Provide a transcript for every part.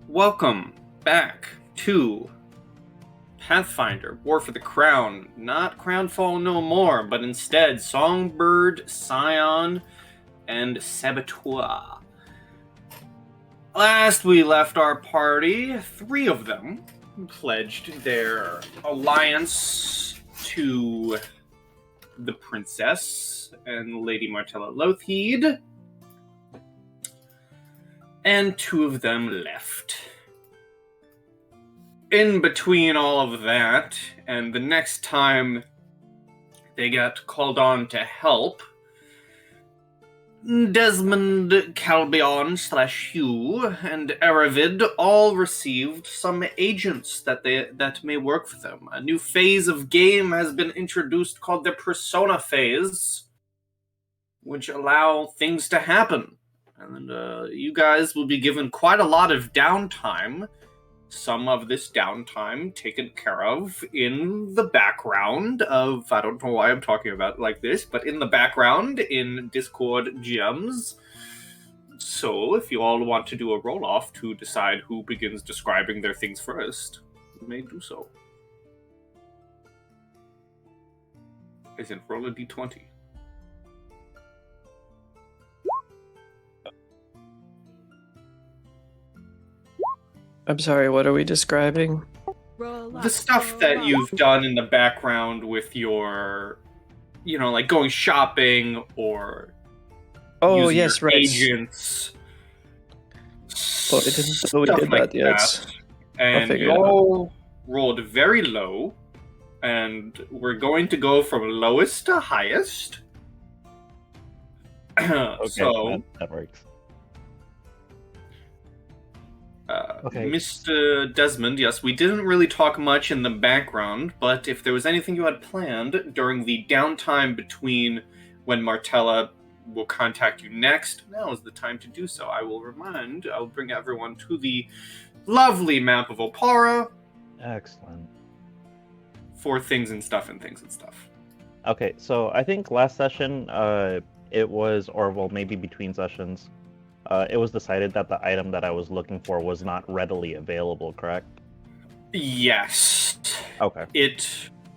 Welcome back to Pathfinder, War for the Crown. Not Crownfall no more, but instead Songbird, Scion, and Saboteur. Last we left our party, 3 of them pledged their alliance to the Princess and Lady Martella Lothheed, and 2 of them left. In between all of that, and the next time they got called on to help, Desmond, Calbion / Hugh, and Aravid all received some agents that may work for them. A new phase of game has been introduced called the Persona phase, which allow things to happen. And you guys will be given quite a lot of downtime. Some of this downtime taken care of in the background of, I don't know why I'm talking about it like this, but in the background in Discord gems. So if you all want to do a roll-off to decide who begins describing their things first, you may do so. As in, roll a d20. I'm sorry, what are we describing? The stuff that you've done in the background with your, like going shopping or using yes, your right. agents. But we did that yet. And you all rolled very low, and we're going to go from lowest to highest. Okay, so that works. Okay. Mr. Desmond, yes, we didn't really talk much in the background, but if there was anything you had planned during the downtime between when Martella will contact you next, now is the time to do so. I'll bring everyone to the lovely map of Opara. Excellent. For things and stuff. Okay, so I think last session, it was, or well, maybe between sessions, it was decided that the item that I was looking for was not readily available, correct? Yes. Okay. It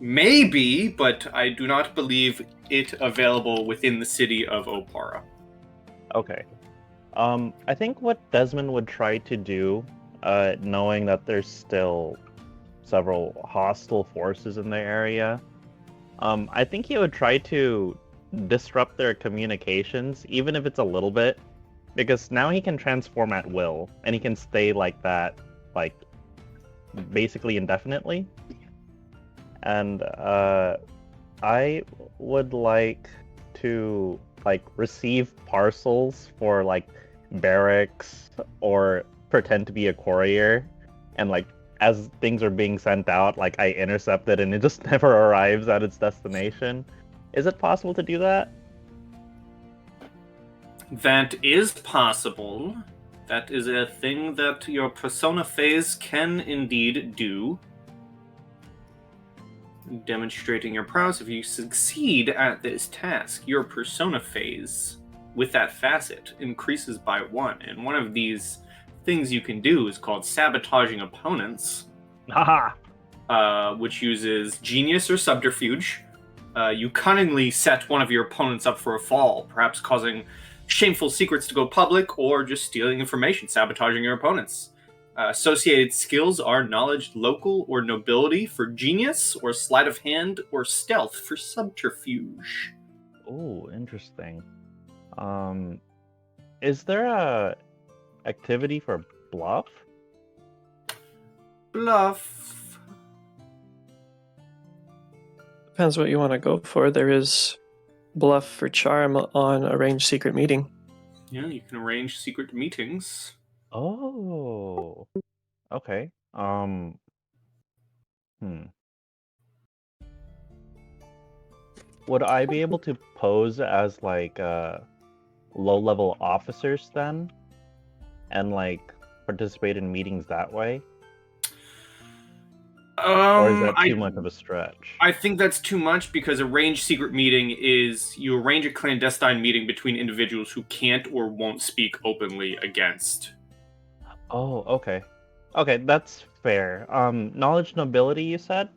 may be, but I do not believe it available within the city of Opara. Okay. I think what Desmond would try to do, knowing that there's still several hostile forces in the area, I think he would try to disrupt their communications, even if it's a little bit. Because now he can transform at will, and he can stay like that, like, basically indefinitely. And I would like to, like, receive parcels for, like, barracks, or pretend to be a courier, and, like, as things are being sent out, like, I intercept it and it just never arrives at its destination. Is it possible to do that? That is possible. That is a thing that your persona phase can indeed do. Demonstrating your prowess, if you succeed at this task, your persona phase with that facet increases by 1. And one of these things you can do is called sabotaging opponents. Which uses genius or subterfuge. You cunningly set one of your opponents up for a fall, perhaps causing shameful secrets to go public, or just stealing information, sabotaging your opponents. Associated skills are knowledge, local, or nobility for genius, or sleight of hand, or stealth for subterfuge. Oh, interesting. Is there a activity for bluff? Bluff. Depends what you want to go for. There is bluff for charm on arranged secret meeting. Yeah, you can arrange secret meetings. Oh, okay. Would I be able to pose as, like, low-level officers then? And, like, participate in meetings that way? Or is that too much of a stretch? I think that's too much, because arranged secret meeting is you arrange a clandestine meeting between individuals who can't or won't speak openly against Oh, okay. Okay, that's fair. Knowledge nobility, you said?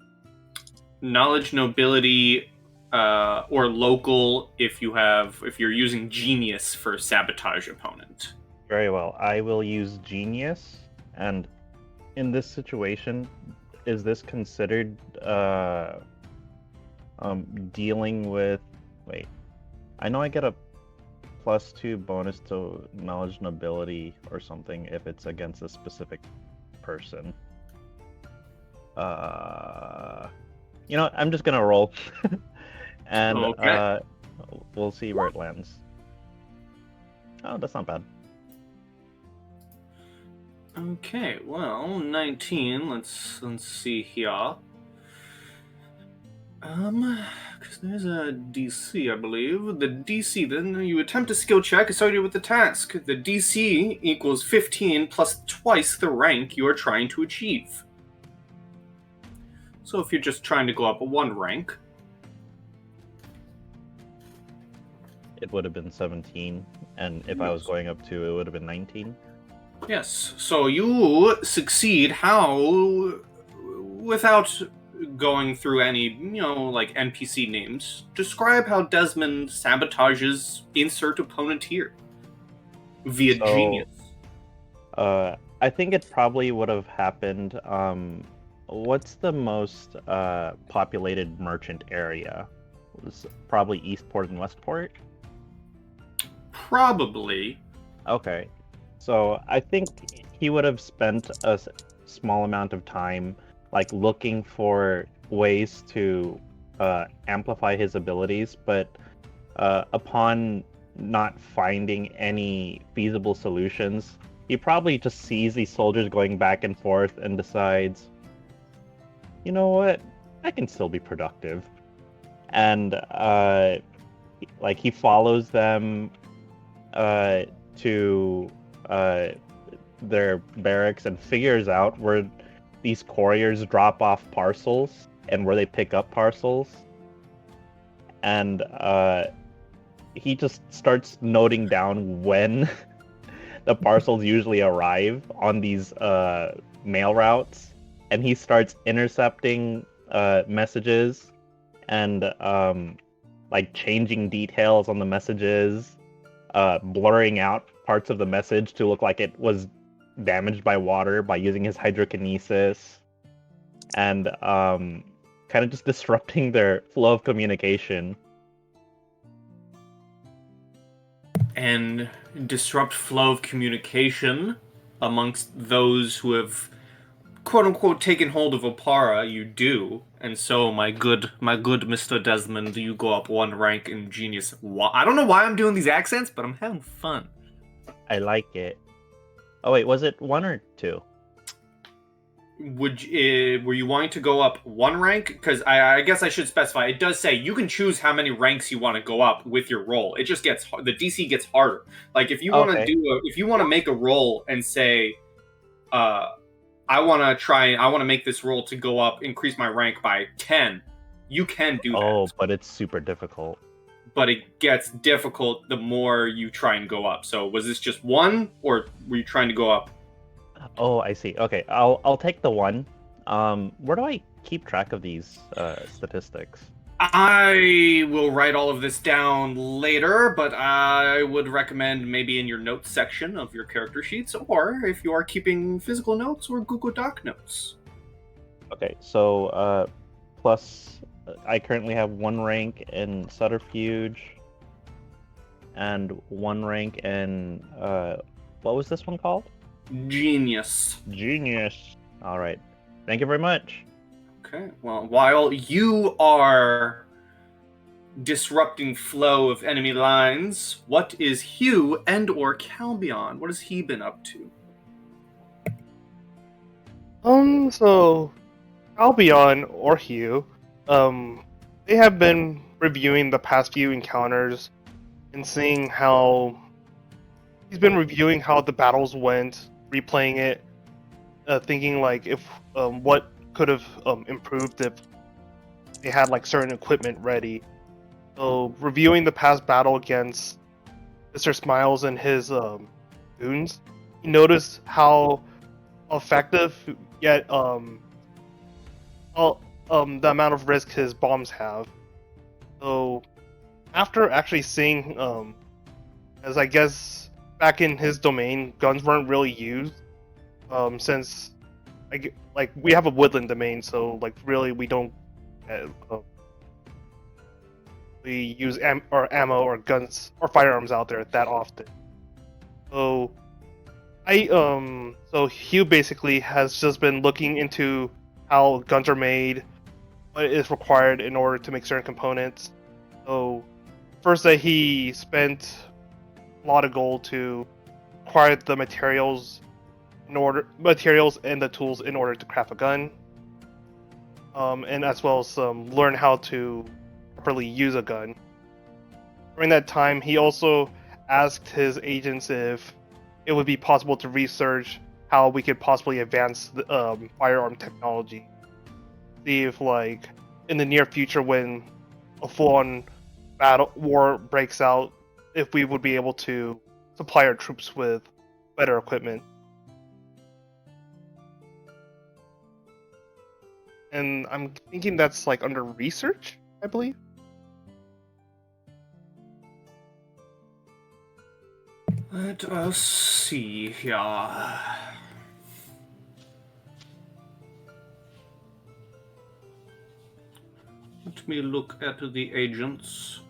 Knowledge, nobility, or local if you're using genius for sabotage opponent. Very well. I will use genius. And in this situation, is this considered dealing with? Wait, I know I get a +2 bonus to knowledge nobility or something if it's against a specific person. You know what? I'm just gonna roll, and Okay. we'll see where it lands. Oh, that's not bad. Okay, well, 19. Let's see here. Because there's a DC, I believe. The DC, then you attempt a skill check associated with the task. The DC equals 15 plus twice the rank you are trying to achieve. So if you're just trying to go up one rank, It would have been 17, and if I was going up 2, it would have been 19. yes. So you succeed. How? Without going through any, like NPC names, describe how Desmond sabotages insert opponent here via So, genius. I think it probably would have happened. What's the most populated merchant area? It was probably Eastport and Westport. Probably. Okay, so I think he would have spent a small amount of time, like looking for ways to amplify his abilities, but upon not finding any feasible solutions, he probably just sees these soldiers going back and forth and decides, you know what, I can still be productive, and like he follows them to their barracks and figures out where these couriers drop off parcels and where they pick up parcels, and he just starts noting down when the parcels usually arrive on these mail routes, and he starts intercepting messages and like changing details on the messages, blurring out parts of the message to look like it was damaged by water by using his hydrokinesis, and kind of just disrupting their flow of communication. And disrupt flow of communication amongst those who have quote unquote taken hold of Opara. You do, and so my good Mr. Desmond, you go up one rank in genius. I don't know why I'm doing these accents, but I'm having fun. I like it. Oh wait, was it 1 or 2? Were you wanting to go up one rank? Because I guess I should specify. It does say you can choose how many ranks you want to go up with your roll. It just gets the DC gets harder. Like if you want to Okay. if you want to make a roll and say, I want to make this roll to go up, increase my rank by 10. You can do that. Oh, but it's super difficult. But it gets difficult the more you try and go up. So was this just 1, or were you trying to go up? Oh, I see. Okay, I'll take the 1. Where do I keep track of these statistics? I will write all of this down later, but I would recommend maybe in your notes section of your character sheets, or if you are keeping physical notes or Google Doc notes. Okay, so plus I currently have 1 rank in subterfuge and 1 rank in what was this one called? Genius. Genius. All right. Thank you very much. Okay, well, while you are disrupting flow of enemy lines, what is Hugh and or Calbion? What has he been up to? So Albion or Hugh, they have been reviewing the past few encounters and seeing how he's been reviewing how the battles went, replaying it, thinking like if what could have improved if they had like certain equipment ready. So reviewing the past battle against Mr. Smiles and his goons, he noticed how effective, yet the amount of risk his bombs have. So after actually seeing, as I guess back in his domain, guns weren't really used, since like we have a woodland domain, so like really we don't we use ammo or guns or firearms out there that often. So so Hugh basically has just been looking into how guns are made, what is required in order to make certain components. So first that he spent a lot of gold to acquire the materials and the tools in order to craft a gun, and as well as learn how to properly use a gun. During that time, he also asked his agents if it would be possible to research how we could possibly advance the firearm technology. See if, like, in the near future, when a full-on battle war breaks out, if we would be able to supply our troops with better equipment. And I'm thinking that's like under research, I believe. Let us see here. Let me look at the agents.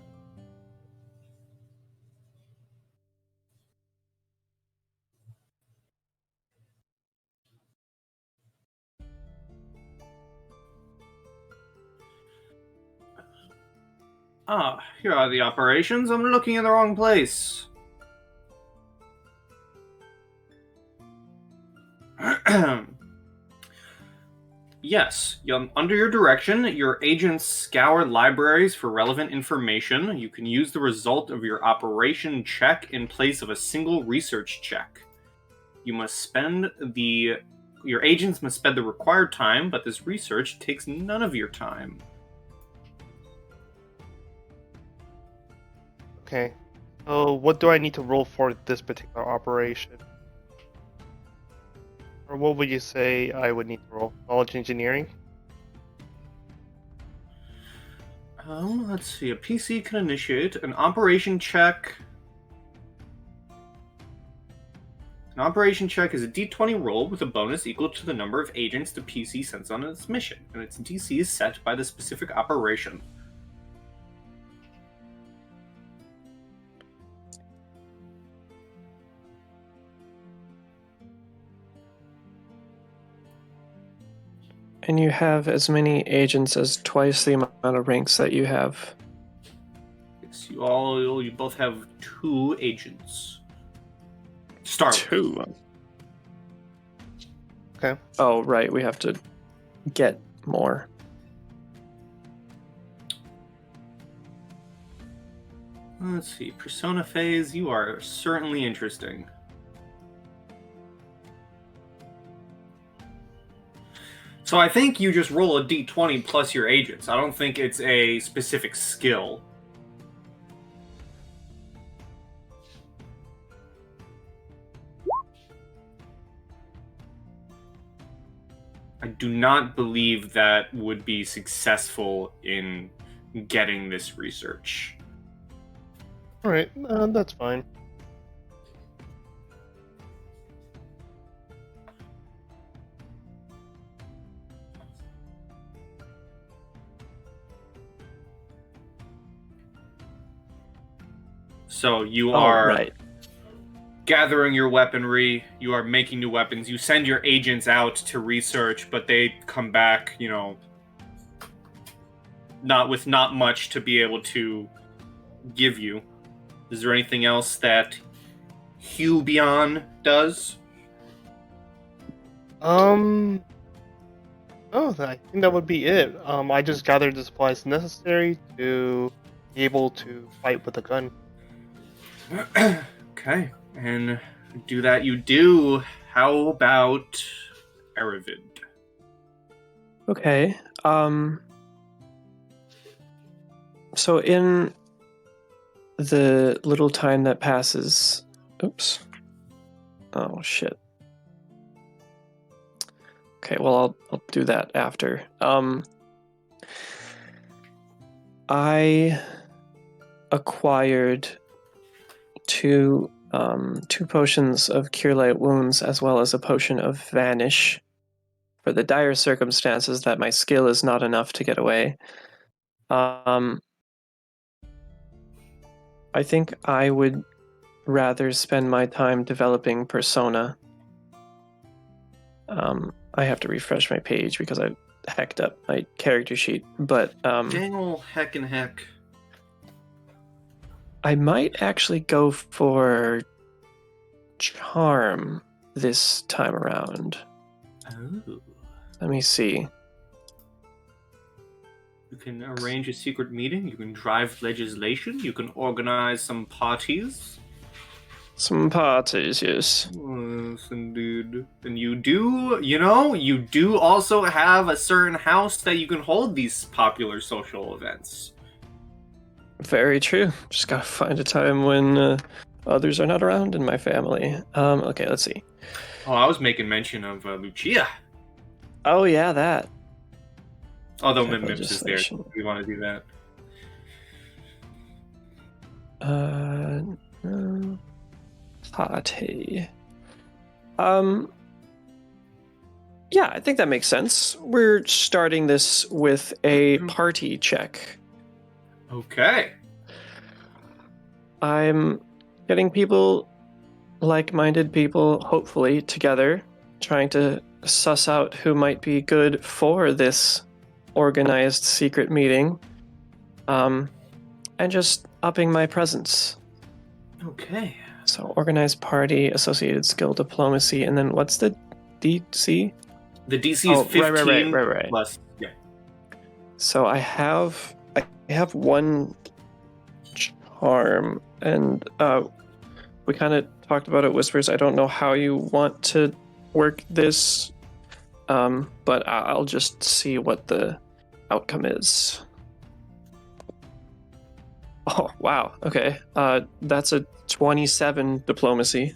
Ah, here are the operations. I'm looking in the wrong place. Yes, under your direction, your agents scour libraries for relevant information. You can use the result of your operation check in place of a single research check. Your agents must spend the required time, but this research takes none of your time. Okay. So what do I need to roll for this particular operation? Or what would you say I would need to roll? Knowledge engineering? Let's see. A PC can initiate an operation check. An operation check is a d20 roll with a bonus equal to the number of agents the PC sends on its mission, and its DC is set by the specific operation. And you have as many agents as twice the amount of ranks that you have. Yes, you both have 2 agents. Start with. 2. Okay. Oh, right. We have to get more. Let's see. Persona phase, you are certainly interesting. So I think you just roll a d20 plus your agents. I don't think it's a specific skill. I do not believe that would be successful in getting this research. Alright, that's fine. So you are right. gathering your weaponry, you are making new weapons, you send your agents out to research, but they come back, not much to be able to give you. Is there anything else that Hugh Beyond does? Oh, I think that would be it. I just gathered the supplies necessary to be able to fight with a gun. Okay, and do that you do. How about Aravid? Okay. So in the little time that passes... Oops. Oh, shit. Okay, well, I'll do that after. I acquired two potions of Cure Light Wounds as well as a potion of Vanish for the dire circumstances that my skill is not enough to get away. I think I would rather spend my time developing Persona. I have to refresh my page because I hacked up my character sheet, but Dang ol' heck and heck. I might actually go for Charm this time around. Oh. Let me see. You can arrange a secret meeting, you can drive legislation, you can organize some parties. Some parties, yes. Yes, indeed. And you do also have a certain house that you can hold these popular social events. Very true. Just gotta find a time when others are not around in my family. Okay, let's see. Oh, I was making mention of Lucia. Oh yeah, that. Although Check Mips is there, legislation. if we want to do that. No. Party. Yeah, I think that makes sense. We're starting this with a party check. Okay. I'm getting people, like-minded people, hopefully, together, trying to suss out who might be good for this organized secret meeting, and just upping my presence. Okay. So, organized party, associated skill, diplomacy, and then what's the DC? The DC is 15 right. plus. Yeah. So I have one charm, and we kind of talked about it, Whispers. I don't know how you want to work this, but I'll just see what the outcome is. Oh wow, okay. That's a 27 diplomacy.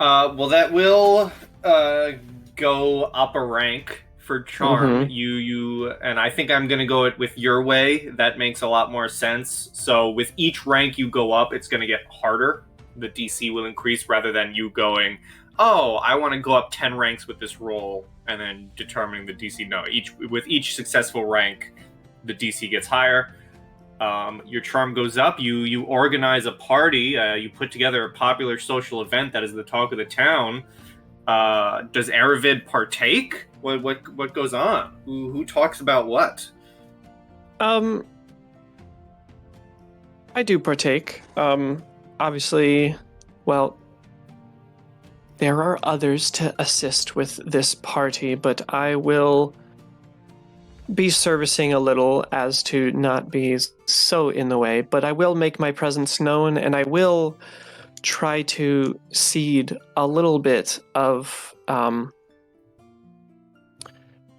Well, that will go up a rank for charm. Mhm. You and I think I'm gonna go it with your way. That makes a lot more sense. So with each rank you go up, it's gonna get harder. The DC will increase rather than you going, oh, I want to go up 10 ranks with this roll and then determining the DC. No, with each successful rank, the DC gets higher. Your charm goes up. You organize a party. You put together a popular social event that is the talk of the town. Does Aravid partake? What goes on? Who talks about what? I do partake. Obviously, well, there are others to assist with this party, but I will be servicing a little as to not be so in the way, but I will make my presence known, and I will try to seed a little bit of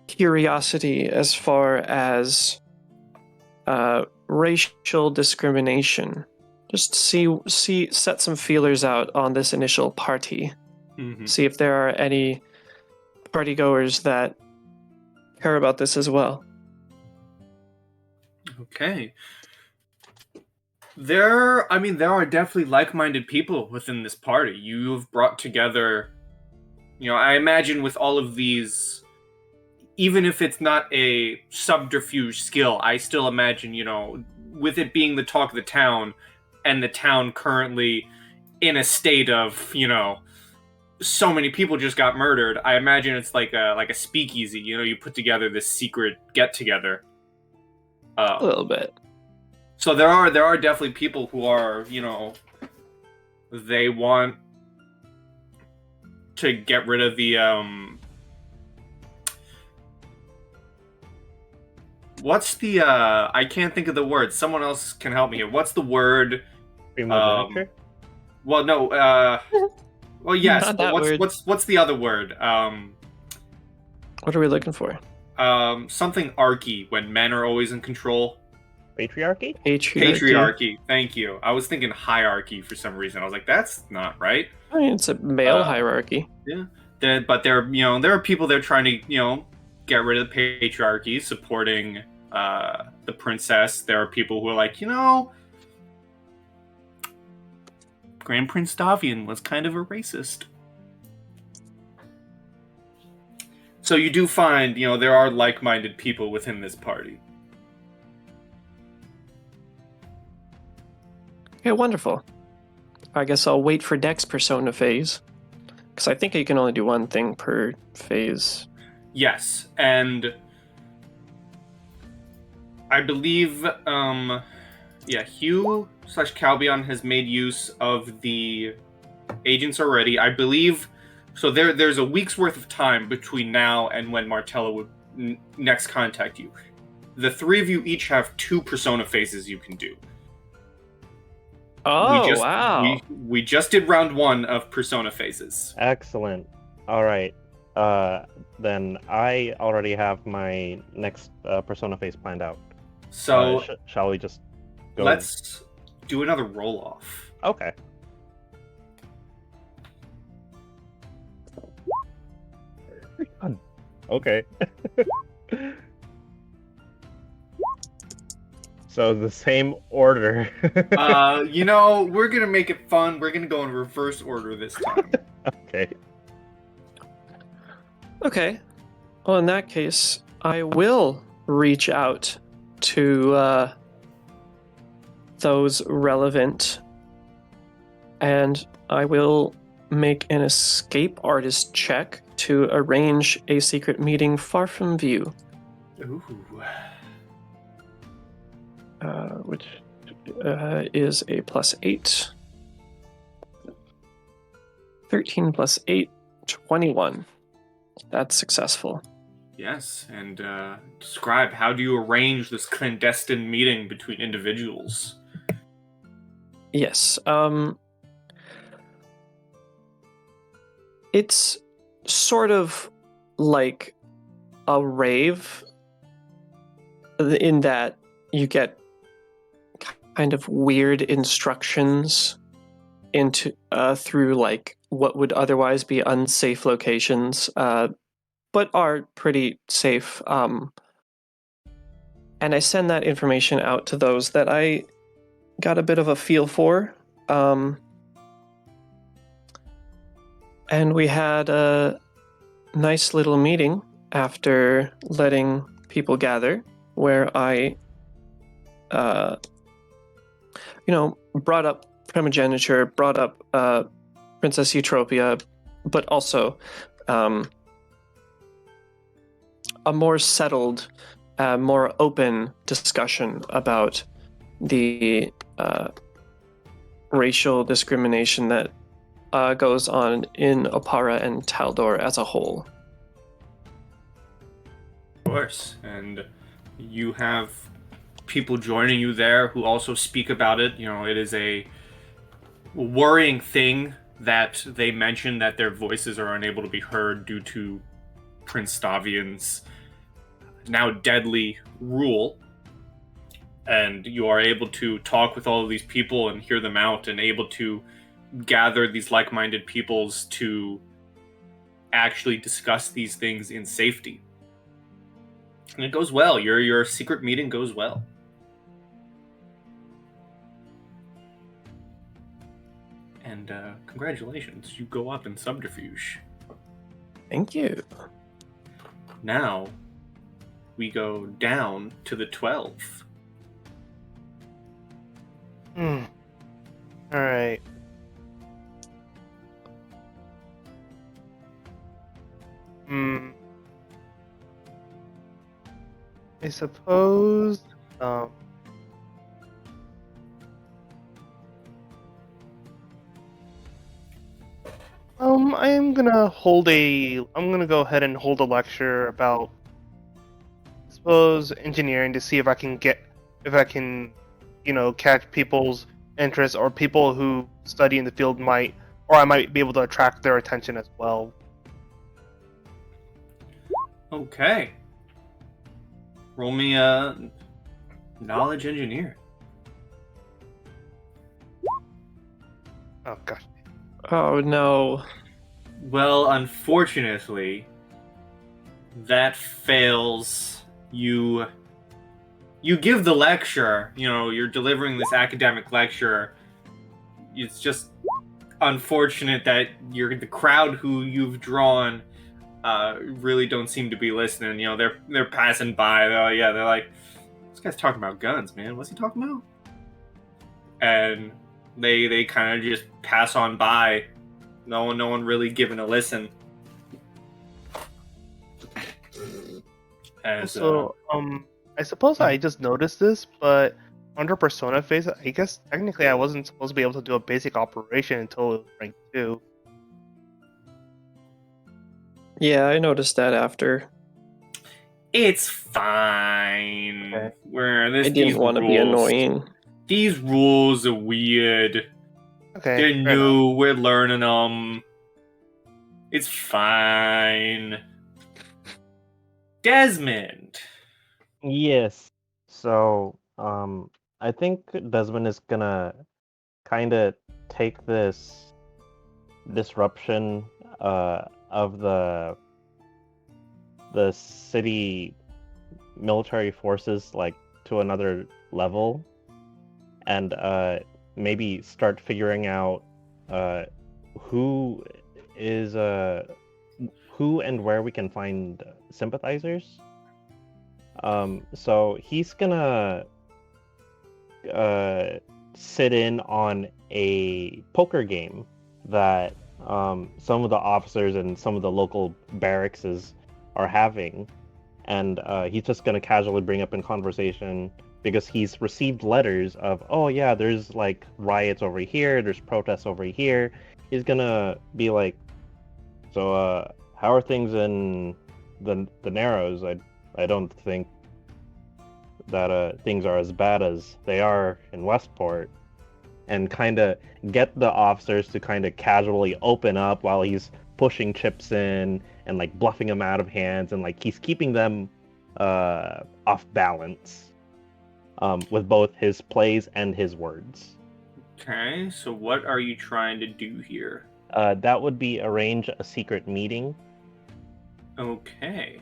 curiosity as far as racial discrimination. Just set some feelers out on this initial party. Mm-hmm. See if there are any partygoers that care about this as well. Okay. There are definitely like-minded people within this party. You've brought together, I imagine with all of these, even if it's not a subterfuge skill, I still imagine, with it being the talk of the town, and the town currently in a state of, so many people just got murdered. I imagine it's like a speakeasy. You put together this secret get-together. A little bit. So there are definitely people who are, they want to get rid of the what's the I can't think of the word. Someone else can help me here. What's the word? Primogeniture? Well, no. Well, yes. Not But that word. what's the other word? What are we looking for? Something archy when men are always in control. Patriarchy? Patriarchy. Thank you. I was thinking hierarchy for some reason. I was like, that's not right. I mean, it's a male hierarchy. Yeah. But there are people there trying to get rid of the patriarchy, supporting the princess. There are people who are like, Grand Prince Davian was kind of a racist. So you do find, there are like-minded people within this party. Okay, wonderful. I guess I'll wait for Dex persona phase. Because I think you can only do one thing per phase. Yes, and I believe, Hugh/Calbion has made use of the agents already. I believe, so there's a week's worth of time between now and when Martella would next contact you. The three of you each have 2 persona phases you can do. Oh, wow. We just did round 1 of persona phases. Excellent. All right. Then I already have my next persona phase planned out. So shall we just go? Let's do another roll-off. Okay. Okay. So the same order. We're gonna make it fun. We're gonna go in reverse order this time. Okay. Okay. Well, in that case, I will reach out to those relevant, and I will make an escape artist check to arrange a secret meeting far from view. Ooh. Which is a +8. 13 plus 8, 21. That's successful. Yes, and describe, how do you arrange this clandestine meeting between individuals? Yes. It's sort of like a rave in that you get kind of weird instructions into through like what would otherwise be unsafe locations, but are pretty safe. And I send that information out to those that I got a bit of a feel for. And we had a nice little meeting after letting people gather, where I brought up primogeniture, brought up Princess Eutropia, but also a more settled, more open discussion about the racial discrimination that goes on in Opara and Taldor as a whole. Of course, and you have people joining you there who also speak about it. It is a worrying thing that they mention that their voices are unable to be heard due to Prince Davian's now deadly rule. And you are able to talk with all of these people and hear them out, and able to gather these like-minded peoples to actually discuss these things in safety. And it goes well. Your secret meeting goes well. And congratulations, you go up in subterfuge. Thank you. Now, we go down to the 12. Alright. I suppose, I am gonna go ahead and hold a lecture about, I suppose, engineering, to see if I can catch people's interest, or people who study in the field I might be able to attract their attention as well. Okay. Roll me a knowledge engineer. Oh gosh. Oh no. Well, unfortunately, that fails. You give the lecture. You're delivering this academic lecture. It's just unfortunate that the crowd who you've drawn really don't seem to be listening. They're passing by. They're like, this guy's talking about guns, man. What's he talking about? And they kind of just pass on by. No one really giving a listen. So, I suppose I just noticed this, but under Persona phase, I guess technically I wasn't supposed to be able to do a basic operation until rank 2. Yeah, I noticed that after. It's fine. Okay. I didn't want to be annoying. These rules are weird. Okay. They're fair new. We're learning them. It's fine. Desmond. Yes. So, I think Desmond is gonna kind of take this disruption of the city military forces like to another level, and maybe start figuring out who is who and where we can find sympathizers. So he's gonna sit in on a poker game that some of the officers and some of the local barracks are having, and he's just gonna casually bring up in conversation because he's received letters of, oh yeah, there's like riots over here, there's protests over here. He's gonna be like, so how are things in the Narrows? I don't think that things are as bad as they are in Westport, and kind of get the officers to kind of casually open up while he's pushing chips in and like bluffing them out of hands, and like he's keeping them off balance with both his plays and his words. Okay, so what are you trying to do here? That would be arrange a secret meeting. Okay.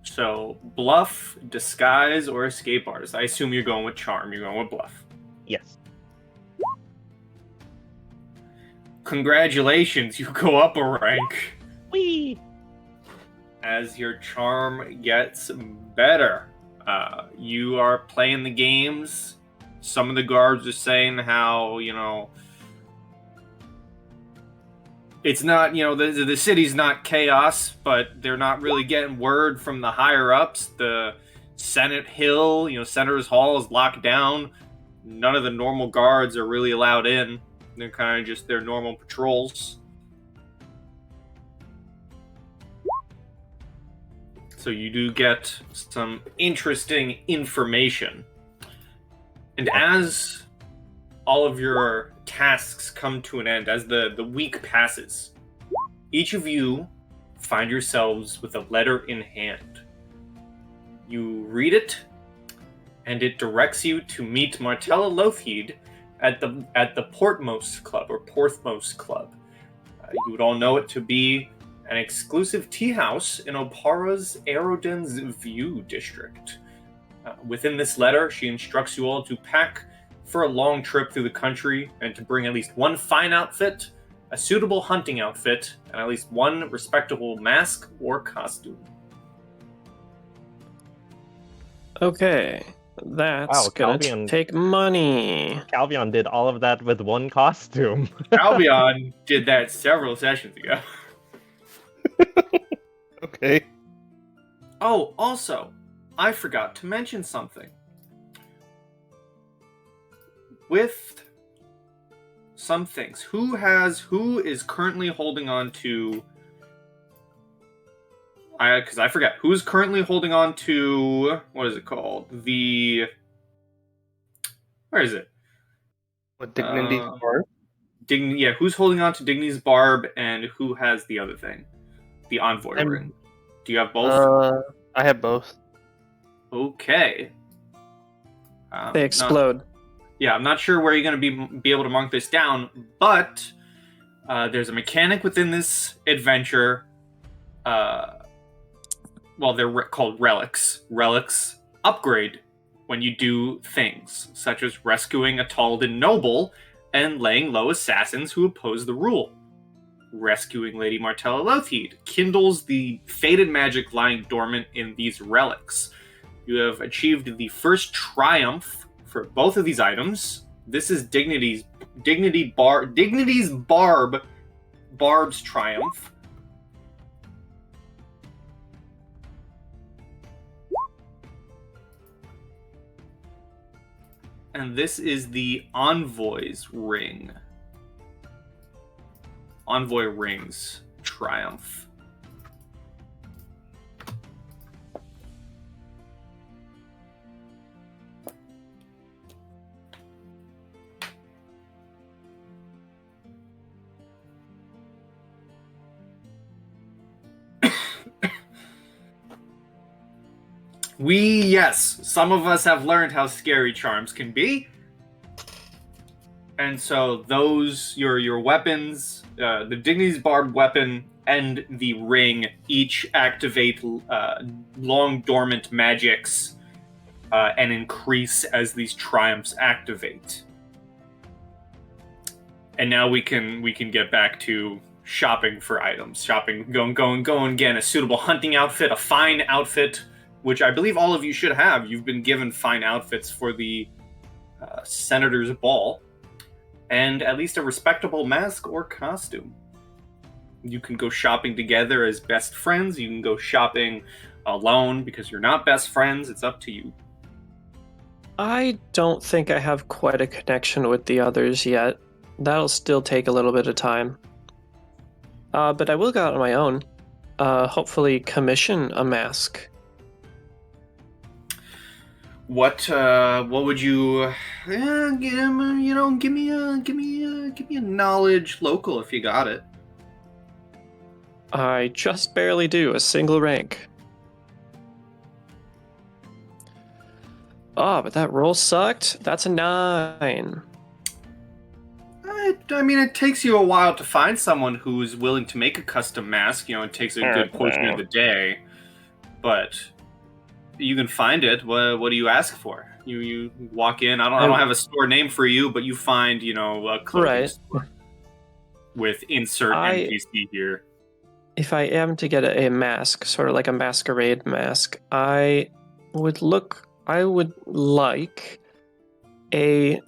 So, bluff, disguise, or escape artist. I assume you're going with charm. You're going with bluff. Yes. Congratulations, you go up a rank. Whee! As your charm gets better. You are playing the games. Some of the guards are saying how, it's not, the city's not chaos, but they're not really getting word from the higher ups. The Senate Hill, Senator's Hall is locked down. None of the normal guards are really allowed in. They're kind of just their normal patrols. So you do get some interesting information. And as all of your tasks come to an end, as the week passes, each of you find yourselves with a letter in hand. You read it, and it directs you to meet Martella Lothheed at the Portmost Club, or Porthmost Club. You would all know it to be an exclusive tea house in Opara's Aerodens View district. Within this letter, she instructs you all to pack for a long trip through the country and to bring at least one fine outfit, a suitable hunting outfit, and at least one respectable mask or costume. Okay, that's gonna take money. Calvion did all of that with one costume. Albion did that several sessions ago. Okay. Oh, also, I forgot to mention something. With some things, who is currently holding on to? Because I forget who's currently holding on to. What is it called? Where is it? What, Dignity's Barb? Yeah, who's holding on to Dignity's Barb, and who has the other thing? The Envoy ring. Do you have both? I have both. Okay. They explode. I'm not sure where you're going to be able to mark this down, but There's a mechanic within this adventure. Well, they're called relics. Relics upgrade when you do things, such as rescuing a Taldan noble and laying low assassins who oppose the rule. Rescuing Lady Martella Lothheed kindles the faded magic lying dormant in these relics. You have achieved the first triumph for both of these items. This is Barb's triumph. And this is the Envoy's ring. Envoy rings triumph. Yes, some of us have learned how scary charms can be. And so those, your weapons, the Dignity's Barb weapon and the ring each activate long dormant magics and increase as these triumphs activate. And now we can get back to shopping for items. Shopping, going, again, a suitable hunting outfit, a fine outfit, which I believe all of you should have. You've been given fine outfits for the Senator's Ball. And at least a respectable mask or costume. You can go shopping together as best friends. You can go shopping alone because you're not best friends. It's up to you. I don't think I have quite a connection with the others yet. That'll still take a little bit of time. But I will go out on my own. Hopefully commission a mask. What would you? Give me a knowledge local if you got it. I just barely do, a single rank. Oh, but that roll sucked. That's a 9. I mean, it takes you a while to find someone who's willing to make a custom mask. It takes a good portion of the day, but you can find it. What do you ask for? You walk in. I don't have a store name for you, but you find a clothing store with insert NPC here. If I am to get a mask, sort of like a masquerade mask, I would like a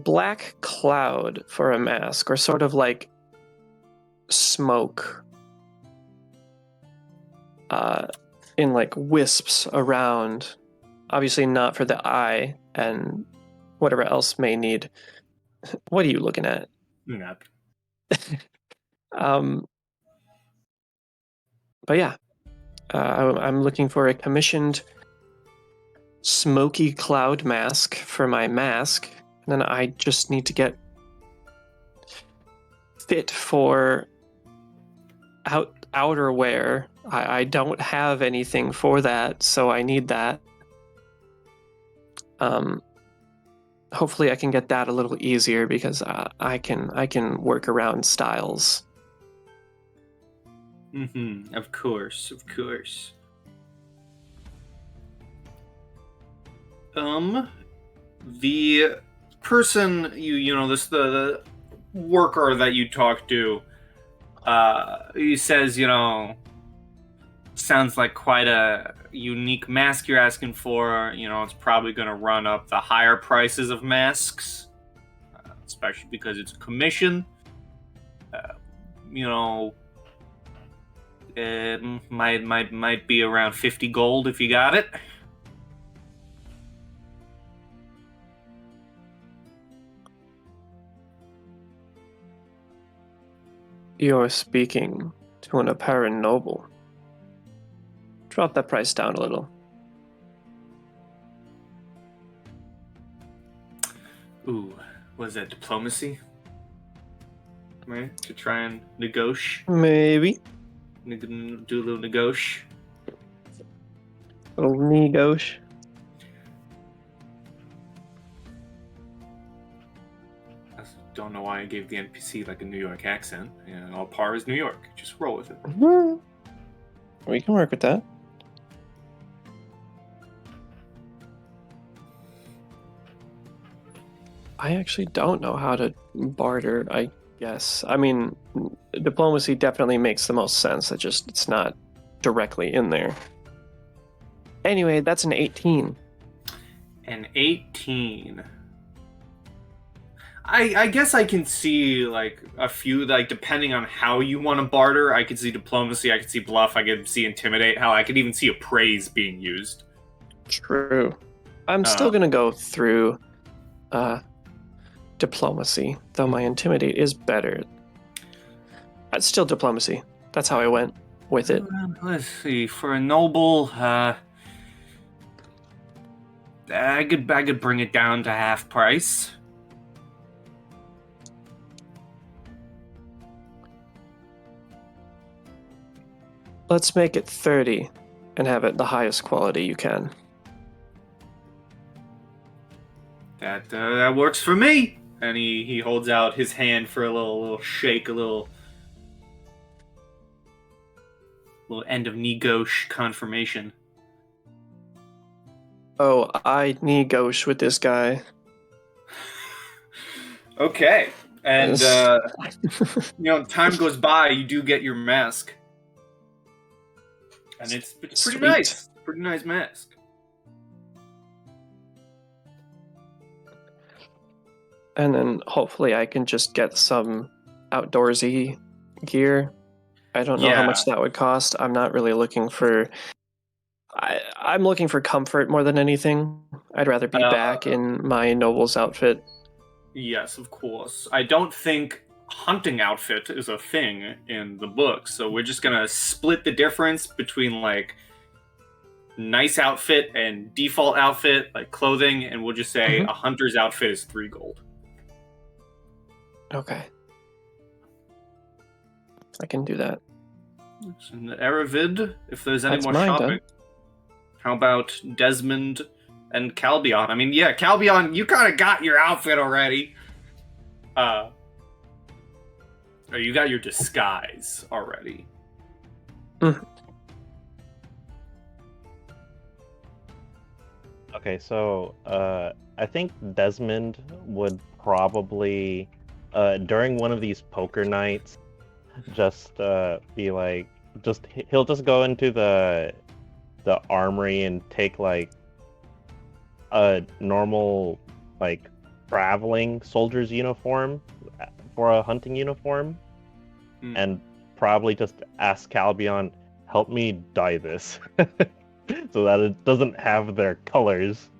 black cloud for a mask, or sort of like smoke in like wisps around. Obviously not for the eye and whatever else may need. What are you looking at? Yep. But yeah, I'm looking for a commissioned smoky cloud mask for my mask, and then I just need to get fit for outerwear. I don't have anything for that, so I need that. Hopefully I can get that a little easier because I can work around styles. Of course. The person the worker that you talk to, he says, sounds like quite a unique mask you're asking for. It's probably going to run up the higher prices of masks, especially because it's a commission. It might be around 50 gold if you got it. You're speaking to an apparent noble. Drop that price down a little. Ooh, was that diplomacy? Right? To try and negotiate? Maybe. Do a little negotiate? Little negotiate. don't know why I gave the NPC like a New York accent. Yeah, all par is New York. Just roll with it. We can work with that. I actually don't know how to barter, I guess. I mean, diplomacy definitely makes the most sense. It's not directly in there. Anyway, that's an 18. An 18. I guess I can see like a few, like depending on how you want to barter. I could see diplomacy, I could see bluff, I could see intimidate. Hell, I could even see appraise being used. True. I'm still gonna go through diplomacy, though my intimidate is better. It's still diplomacy. That's how I went with it. Let's see. For a noble, I could bring it down to half price. Let's make it 30 and have it the highest quality you can. That works for me. And he holds out his hand for a little shake, a little end of negotiation confirmation. Oh, I negotiate with this guy. Okay, and time goes by. You do get your mask, and it's pretty Sweet. nice. Pretty nice mask. And then hopefully I can just get some outdoorsy gear. I don't know how much that would cost. I'm not really looking for... I'm looking for comfort more than anything. I'd rather be back in my noble's outfit. Yes, of course. I don't think hunting outfit is a thing in the book, so we're just gonna split the difference between like nice outfit and default outfit, like clothing, and we'll just say a hunter's outfit is 3 gold. Okay. I can do that. And Aravid, if there's any That's more mine, shopping. done. How about Desmond and Calbion? I mean, yeah, Calbion, you kind of got your outfit already. Or you got your disguise already. Okay, so I think Desmond would probably during one of these poker nights just be like, he'll just go into the armory and take like a normal like traveling soldier's uniform for a hunting uniform, and probably just ask Calbion, help me dye this so that it doesn't have their colors.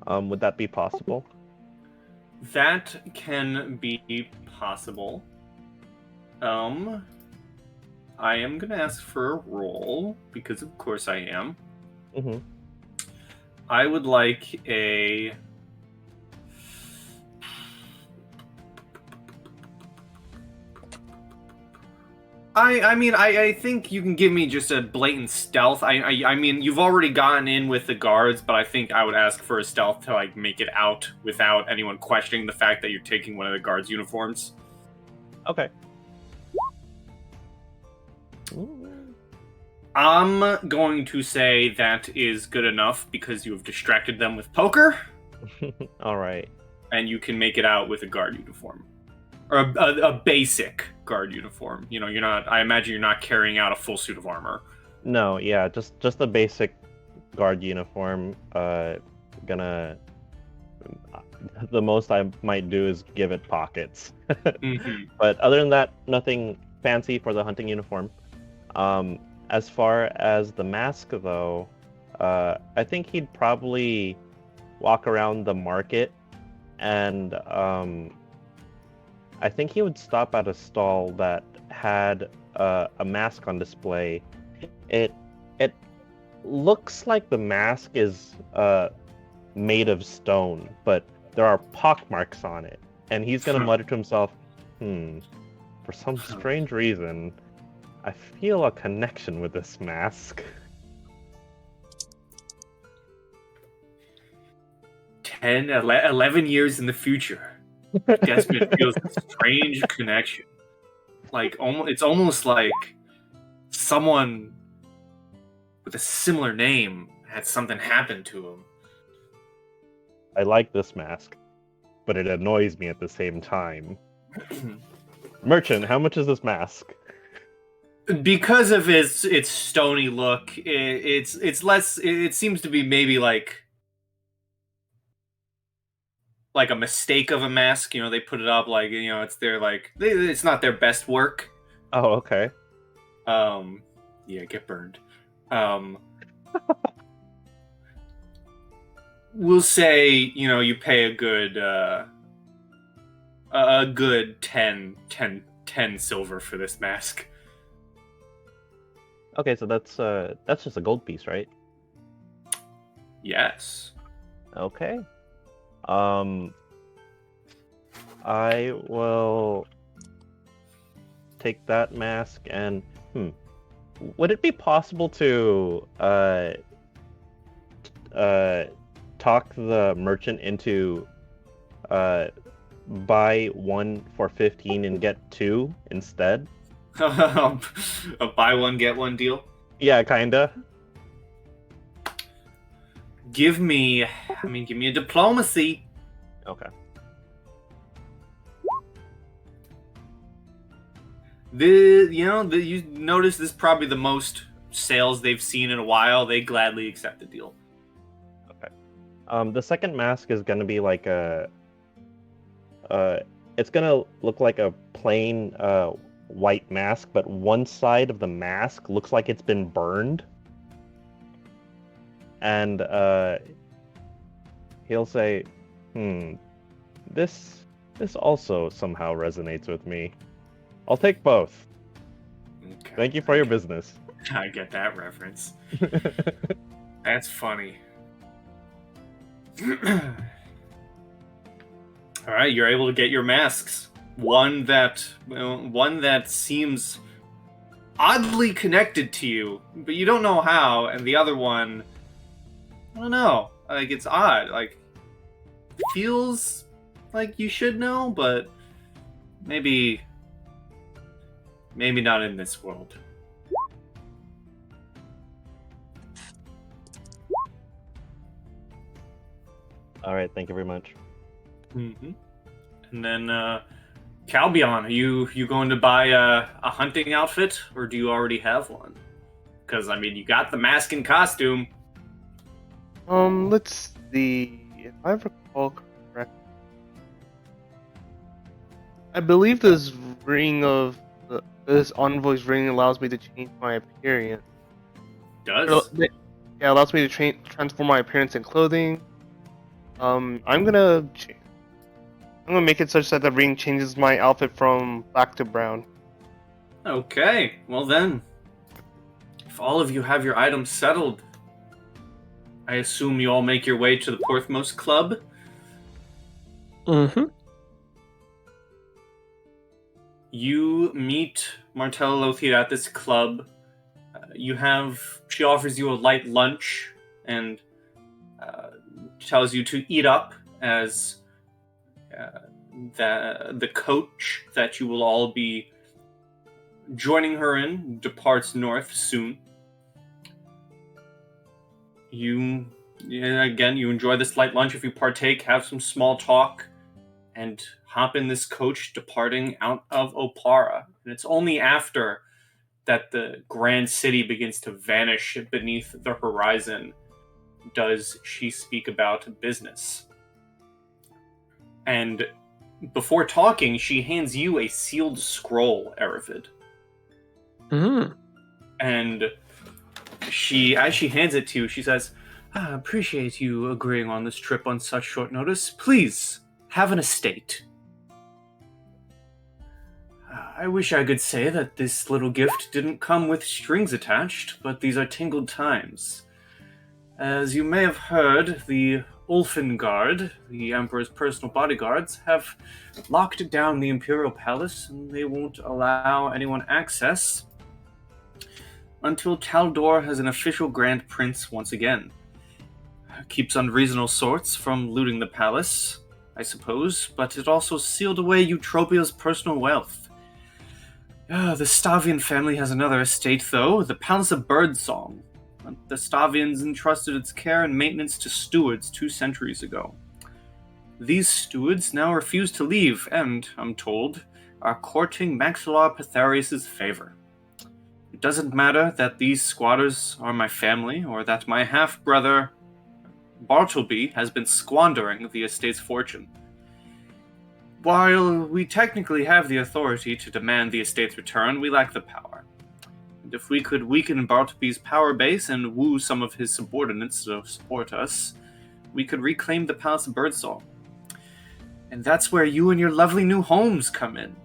Would that be possible? That can be possible. I am gonna ask for a roll, because of course I am. Mm-hmm. I would like a... I think you can give me just a blatant stealth. I mean, you've already gotten in with the guards, but I think I would ask for a stealth to like make it out without anyone questioning the fact that you're taking one of the guards' uniforms. Okay. I'm going to say that is good enough because you have distracted them with poker. All right. And you can make it out with a guard uniform. Or a basic guard uniform. You know, you're not... I imagine you're not carrying out a full suit of armor. No, yeah, just a basic guard uniform. Gonna... The most I might do is give it pockets. But other than that, nothing fancy for the hunting uniform. As far as the mask, though, I think he'd probably walk around the market, and I think he would stop at a stall that had a mask on display. It looks like the mask is made of stone, but there are pockmarks on it, and he's gonna mutter to himself, for some strange reason, I feel a connection with this mask. 11 years in the future, Desmond feels a strange connection. Like, it's almost like someone with a similar name had something happen to him. I like this mask, but it annoys me at the same time. Merchant, how much is this mask? Because of its stony look, it's less. It seems to be maybe like a mistake of a mask. You know, they put it up like, you know, it's their it's not their best work. Oh, okay. Yeah, get burned. We'll say, you know, you pay a good 10 silver for this mask. Okay, so that's just a gold piece, right? Yes. Okay. I will take that mask and would it be possible to talk the merchant into buy one for 15 and get two instead? A buy one get one deal. Yeah, kinda. Give me a diplomacy. Okay. You notice this is probably the most sales they've seen in a while. They gladly accept the deal. The second mask is gonna be like it's gonna look like a plain white mask, but one side of the mask looks like it's been burned. And he'll say, this also somehow resonates with me. I'll take both. Okay. Thank you for your business. I get that reference. That's funny. All right, you're able to get your masks. One that seems oddly connected to you, but you don't know how, and the other one, I don't know. Like, it's odd. Like, feels like you should know, but maybe not in this world. All right, thank you very much. Mm-hmm. And then, Calbion, are you going to buy a hunting outfit, or do you already have one? Because, I mean, you got the mask and costume. Let's see. If I recall correctly, I believe this envoy's ring allows me to change my appearance. Does? Yeah, allows me to transform my appearance and clothing. I'm gonna make it such that the ring changes my outfit from black to brown. Okay, well then, if all of you have your items settled, I assume you all make your way to the Porthmost Club. Mm-hmm. You meet Martella Lothir at this club. She offers you a light lunch and tells you to eat up as the coach that you will all be joining her in departs north soon. You enjoy this light lunch. If you partake, have some small talk, and hop in this coach departing out of Opara. And it's only after that the grand city begins to vanish beneath the horizon does she speak about business. And before talking, she hands you a sealed scroll, Aravid. Mm-hmm. And as she hands it to you, she says, I appreciate you agreeing on this trip on such short notice. Please, have an estate. I wish I could say that this little gift didn't come with strings attached, but these are tingled times. As you may have heard, the Ulfen Guard, the Emperor's personal bodyguards, have locked down the Imperial Palace, and they won't allow anyone access until Taldor has an official Grand Prince once again. keeps unreasonable sorts from looting the palace, I suppose, but it also sealed away Eutropia's personal wealth. The Stavian family has another estate, though, the Palace of Birdsong. The Stavians entrusted its care and maintenance to stewards 2 centuries ago. These stewards now refuse to leave and, I'm told, are courting Maxilar Patharius' favor. It doesn't matter that these squatters are my family, or that my half-brother, Bartleby, has been squandering the estate's fortune. While we technically have the authority to demand the estate's return, we lack the power. And if we could weaken Bartleby's power base and woo some of his subordinates to support us, we could reclaim the Palace of Birdsong. And that's where you and your lovely new homes come in.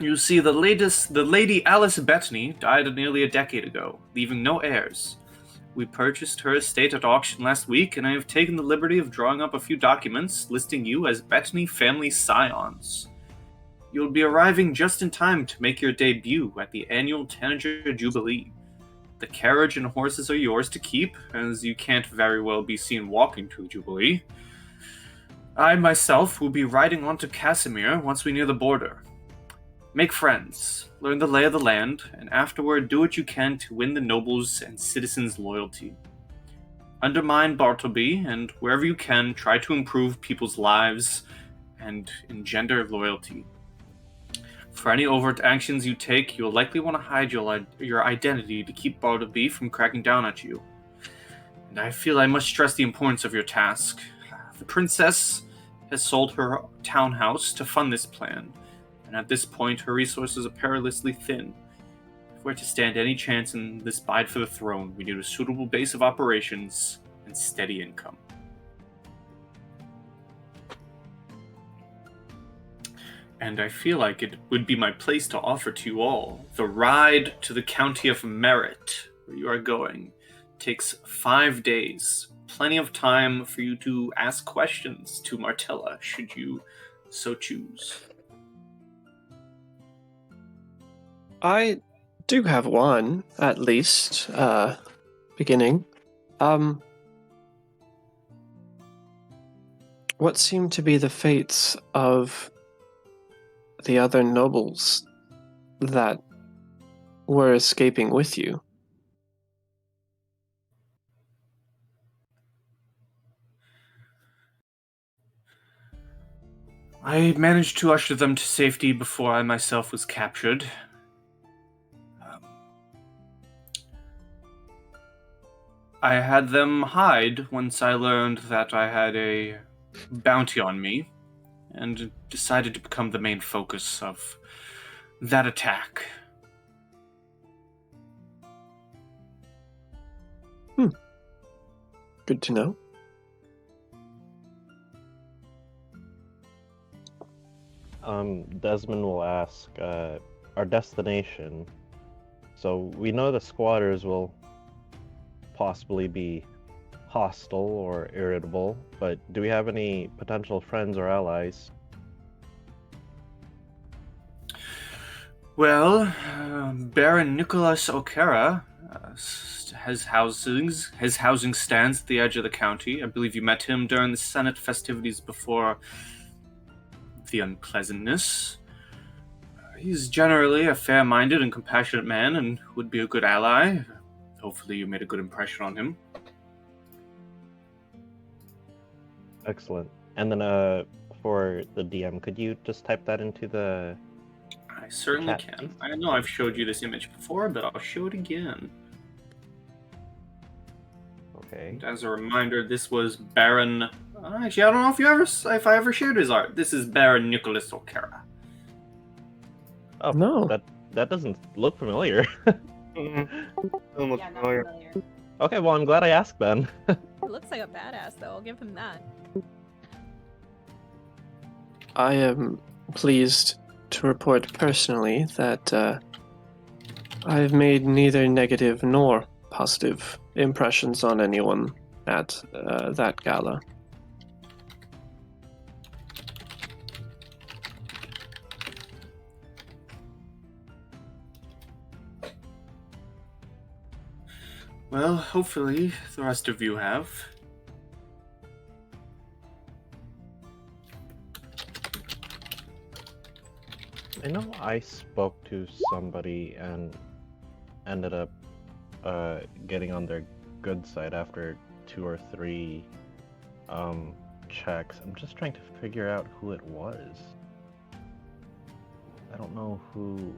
You see, the Lady Alice Bettany died nearly a decade ago, leaving no heirs. We purchased her estate at auction last week, and I have taken the liberty of drawing up a few documents listing you as Bettany family Scions. You'll be arriving just in time to make your debut at the annual Tanager Jubilee. The carriage and horses are yours to keep, as you can't very well be seen walking to the Jubilee. I myself will be riding on to Casimir once we near the border. Make friends, learn the lay of the land, and afterward do what you can to win the nobles' and citizens' loyalty. Undermine Bartleby, and wherever you can, try to improve people's lives and engender loyalty. For any overt actions you take, you'll likely want to hide your identity to keep Bartleby from cracking down at you. And I feel I must stress the importance of your task. The princess has sold her townhouse to fund this plan, and at this point her resources are perilously thin. If we're to stand any chance in this bid for the throne, we need a suitable base of operations and steady income. And I feel like it would be my place to offer to you all the ride to the County of Merit, where you are going. It takes 5 days. Plenty of time for you to ask questions to Martella, should you so choose. I do have one, at least, beginning. What seem to be the fates of the other nobles that were escaping with you? I managed to usher them to safety before I myself was captured. I had them hide once I learned that I had a bounty on me, and decided to become the main focus of that attack. Good to know. Desmond will ask, our destination. So we know the squatters will possibly be hostile or irritable, but do we have any potential friends or allies? Well, Baron Nicholas O'Cara his housing stands at the edge of the county. I believe you met him during the Senate festivities before the unpleasantness. He's generally a fair-minded and compassionate man and would be a good ally. Hopefully you made a good impression on him. Excellent. And then for the DM, could you just type that into the... I certainly chat, can. please? I know I've showed you this image before, but I'll show it again. Okay. And as a reminder, this was Baron... actually, I don't know if I ever shared his art. This is Baron Nicholas O'Cara. Oh, No. That doesn't look familiar. Doesn't look Yeah, not familiar. familiar. Okay, well, I'm glad I asked then. He looks like a badass, though. I'll give him that. I am pleased to report personally that I've made neither negative nor positive impressions on anyone at that gala. Well, hopefully the rest of you have. I know I spoke to somebody and ended up getting on their good side after 2 or 3 checks. I'm just trying to figure out who it was. I don't know who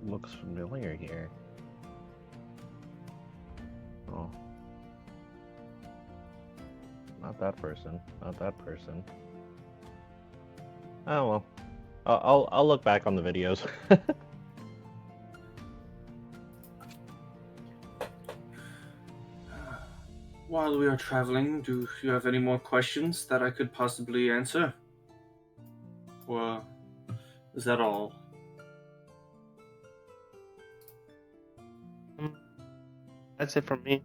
looks familiar here. Oh. Not that person. Not that person. Oh well. I'll look back on the videos. While we are traveling, do you have any more questions that I could possibly answer? Or is that all? That's it from me.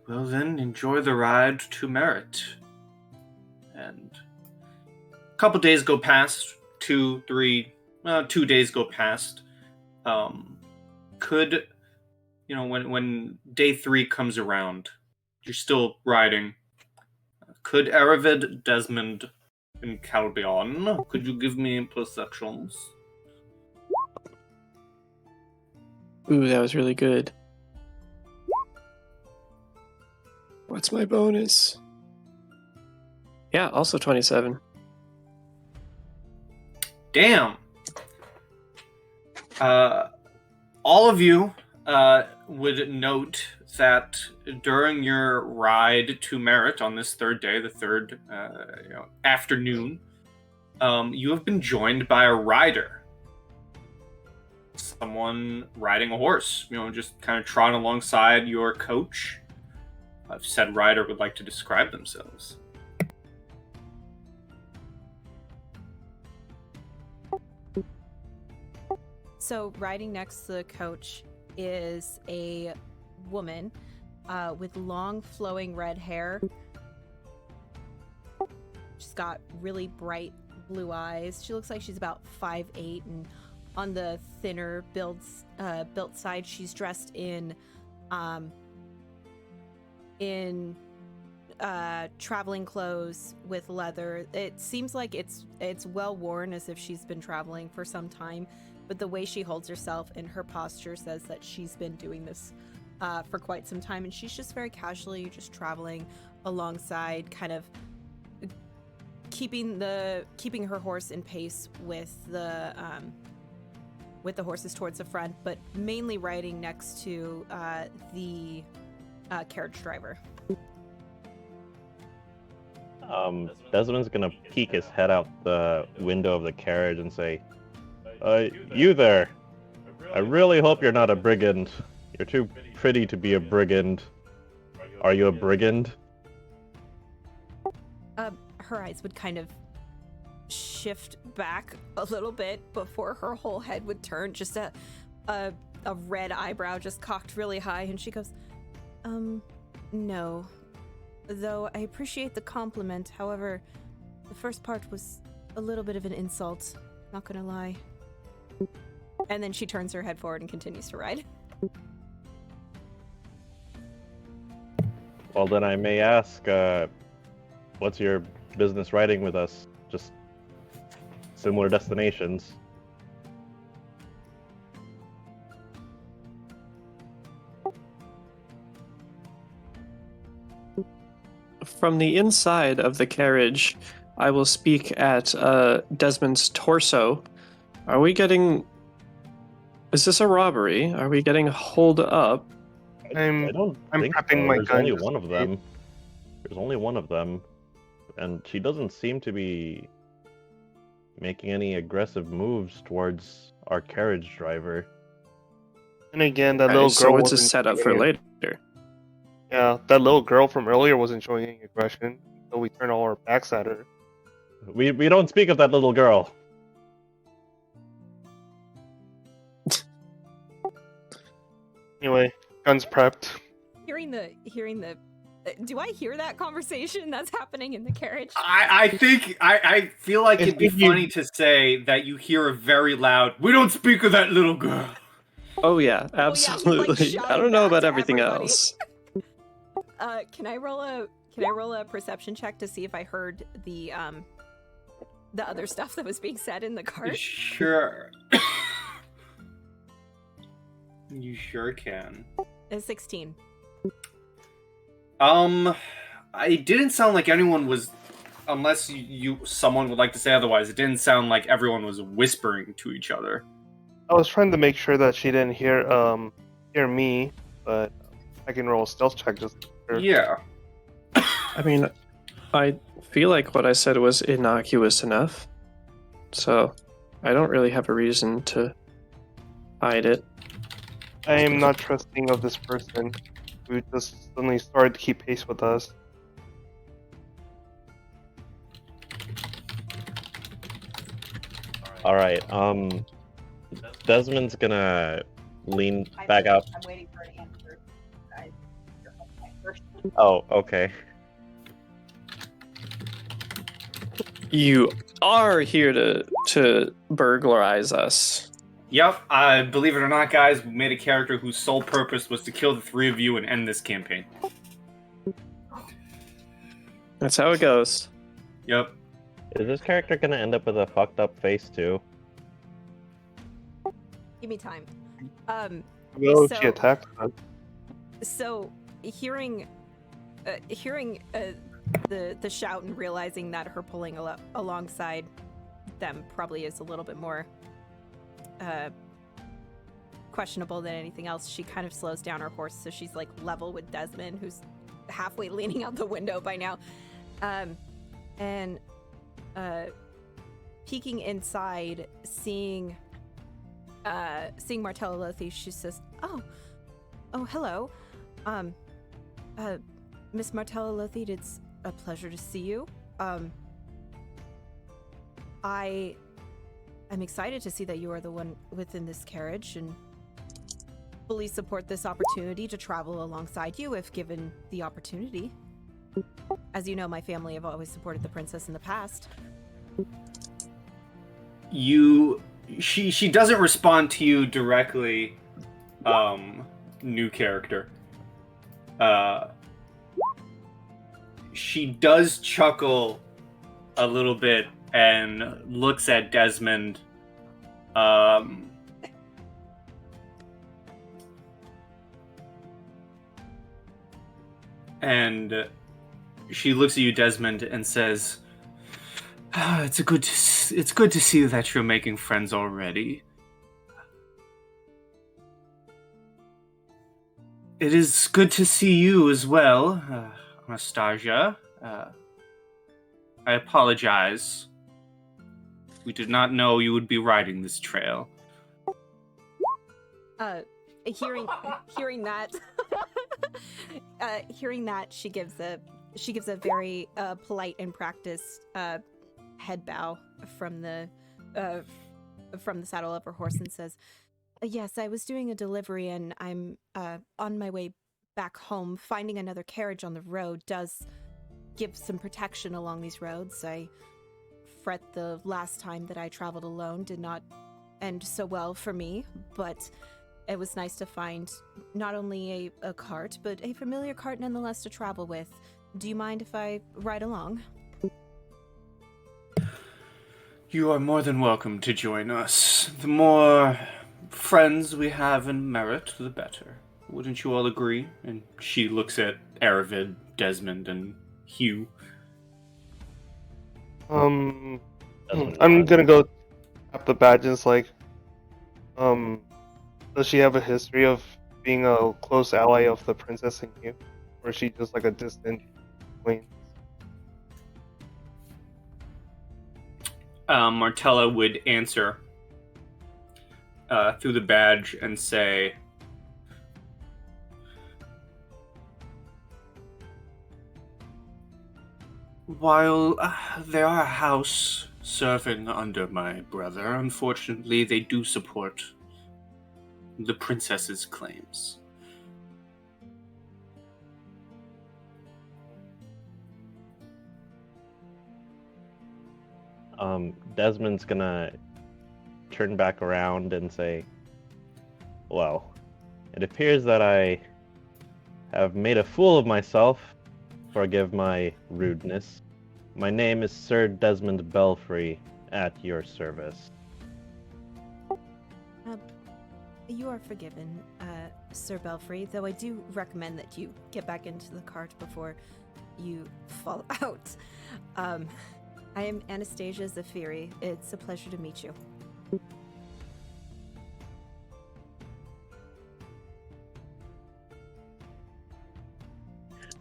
Well then, enjoy the ride to Merit. And a couple days go past, 2 days go past. Could, when day 3 comes around, you're still riding. Could Aravid, Desmond, and Calbion, could you give me perceptions? Ooh, that was really good. What's my bonus? Yeah, also 27. Damn. All of you would note that during your ride to Merit on this 3rd day, the 3rd afternoon, you have been joined by a rider. Someone riding a horse, just kind of trotting alongside your coach. If said rider would like to describe themselves. So riding next to the coach is a woman with long flowing red hair. She's got really bright blue eyes. She looks like she's about 5'8", and on the thinner built side, she's dressed in traveling clothes with leather. It seems like it's well worn, as if she's been traveling for some time. But the way she holds herself and her posture says that she's been doing this for quite some time, and she's just very casually just traveling alongside, kind of keeping her horse in pace with the horses towards the front, but mainly riding next to the carriage driver. Desmond's gonna peek his head out the window of the carriage and say, you there. I really hope you're not a brigand. You're too pretty to be a brigand. Are you a brigand? Her eyes would kind of shift back a little bit before her whole head would turn. Just a red eyebrow just cocked really high, and she goes, no. Though I appreciate the compliment, however, the first part was a little bit of an insult. Not gonna lie. And then she turns her head forward and continues to ride. Well, then I may ask, what's your business riding with us? Just similar destinations. From the inside of the carriage, I will speak at Desmond's torso. Are we getting... Is this a robbery? Are we getting holed up? I don't I'm think prepping so. my There's gun only just one in of them. There's only one of them. And she doesn't seem to be making any aggressive moves towards our carriage driver. And again, that little girl. So it's a wasn't setup for showing later. Yeah, that little girl from earlier wasn't showing any aggression, so we turned all our backs at her. We don't speak of that little girl. Anyway, guns prepped. Hearing the do I hear that conversation that's happening in the carriage? I feel like it'd be If you- funny to say that you hear a very loud, "We don't speak of that little girl." Oh yeah, he's, like, absolutely. I shouting don't know back about to everything everybody. else. Can I roll Can I roll a perception check to see if I heard the other stuff that was being said in the cart? Sure. You sure can. A 16. It didn't sound like anyone was, unless someone would like to say otherwise, it didn't sound like everyone was whispering to each other. I was trying to make sure that she didn't hear me, but I can roll a stealth check just for... Yeah. I mean, I feel like what I said was innocuous enough, so I don't really have a reason to hide it. I am not trusting of this person who just suddenly started to keep pace with us. All right. Desmond's gonna lean back up. I'm waiting for an answer. You're my first. Oh, okay. You are here to burglarize us. Yep, believe it or not, guys, we made a character whose sole purpose was to kill the three of you and end this campaign. That's how it goes. Yep. Is this character gonna end up with a fucked up face too? Give me time. No, So- she attacked us. So hearing the shout and realizing that her pulling alongside them probably is a little bit more questionable than anything else, she kind of slows down her horse so she's like level with Desmond, who's halfway leaning out the window by now, and peeking inside, seeing Martella Lothi, she says, "Oh, hello, Miss Martella Lothi. It's a pleasure to see you. I'm excited to see that you are the one within this carriage and fully support this opportunity to travel alongside you if given the opportunity. As you know, my family have always supported the princess in the past." She doesn't respond to you directly, new character. She does chuckle a little bit and looks at Desmond. And she looks at you, Desmond, and says, It's good to see that you're making friends already. It is good to see you as well, Anastasia. I apologize. We did not know you would be riding this trail. Hearing that, she gives a very polite and practiced head bow from the saddle of her horse and says, "Yes, I was doing a delivery and I'm on my way back home. Finding another carriage on the road does give some protection along these roads. I fret the last time that I traveled alone did not end so well for me, but it was nice to find not only a cart, but a familiar cart nonetheless to travel with. Do you mind if I ride along?" You are more than welcome to join us. The more friends we have in merit, the better. Wouldn't you all agree? And she looks at Aravid, Desmond, and Hugh. I'm gonna go tap the badges. Like, does she have a history of being a close ally of the princess and you, or is she just like a distant queen? Martella would answer through the badge and say, "While they are a house serving under my brother, unfortunately they do support the princess's claims." Desmond's gonna turn back around and say, "Well, it appears that I have made a fool of myself forgive my rudeness. My name is Sir Desmond Belfry, at your service. You are forgiven, Sir Belfry, though I do recommend that you get back into the cart before you fall out. I am Anastasia Zafiri. It's a pleasure to meet you.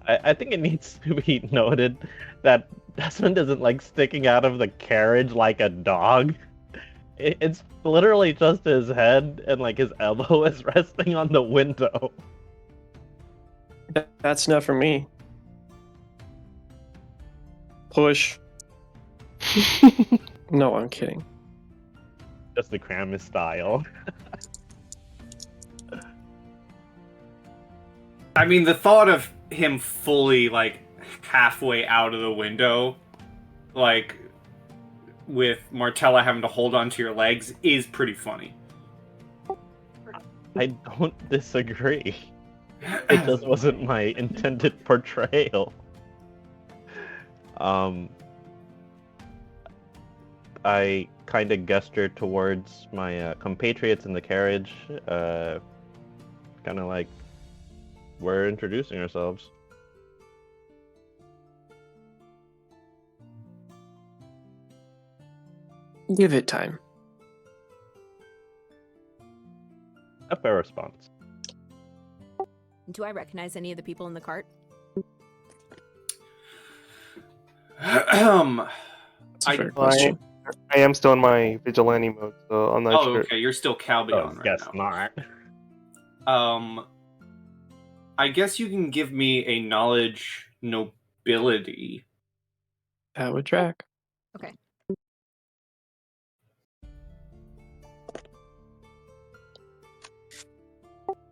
I think it needs to be noted that Desmond isn't like sticking out of the carriage like a dog. It's literally just his head and like his elbow is resting on the window. That's enough for me. Push. No, I'm kidding. Just the Kramis style. I mean, the thought of him fully, like, halfway out of the window, like, with Martella having to hold onto your legs is pretty funny. I don't disagree. It just wasn't my intended portrayal. I kind of gestured towards my compatriots in the carriage, kind of like, we're introducing ourselves. Give it time. A fair response. Do I recognize any of the people in the cart? That's a fair question. I am still in my vigilante mode, so I'm not sure. Okay, you're still Calbion right Guess now. not. I guess you can give me a knowledge nobility. That would track. Okay.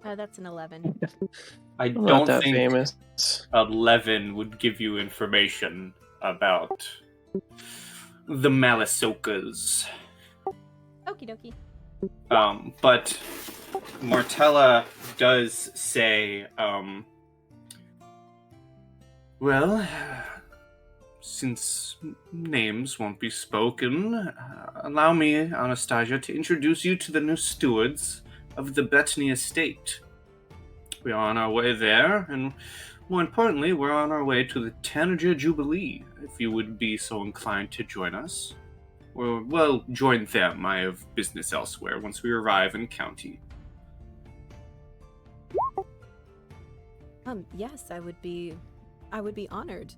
That's an 11. I I'm not don't that think famous. 11 would give you information about the Malisokas. Okie dokie. But Martella does say, well, since names won't be spoken, allow me, Anastasia, to introduce you to the new stewards of the Bettany estate. We are on our way there, and more importantly, we're on our way to the Tanager Jubilee, if you would be so inclined to join us. Or, well, join them. I have business elsewhere once we arrive in county. Yes, I would be honored.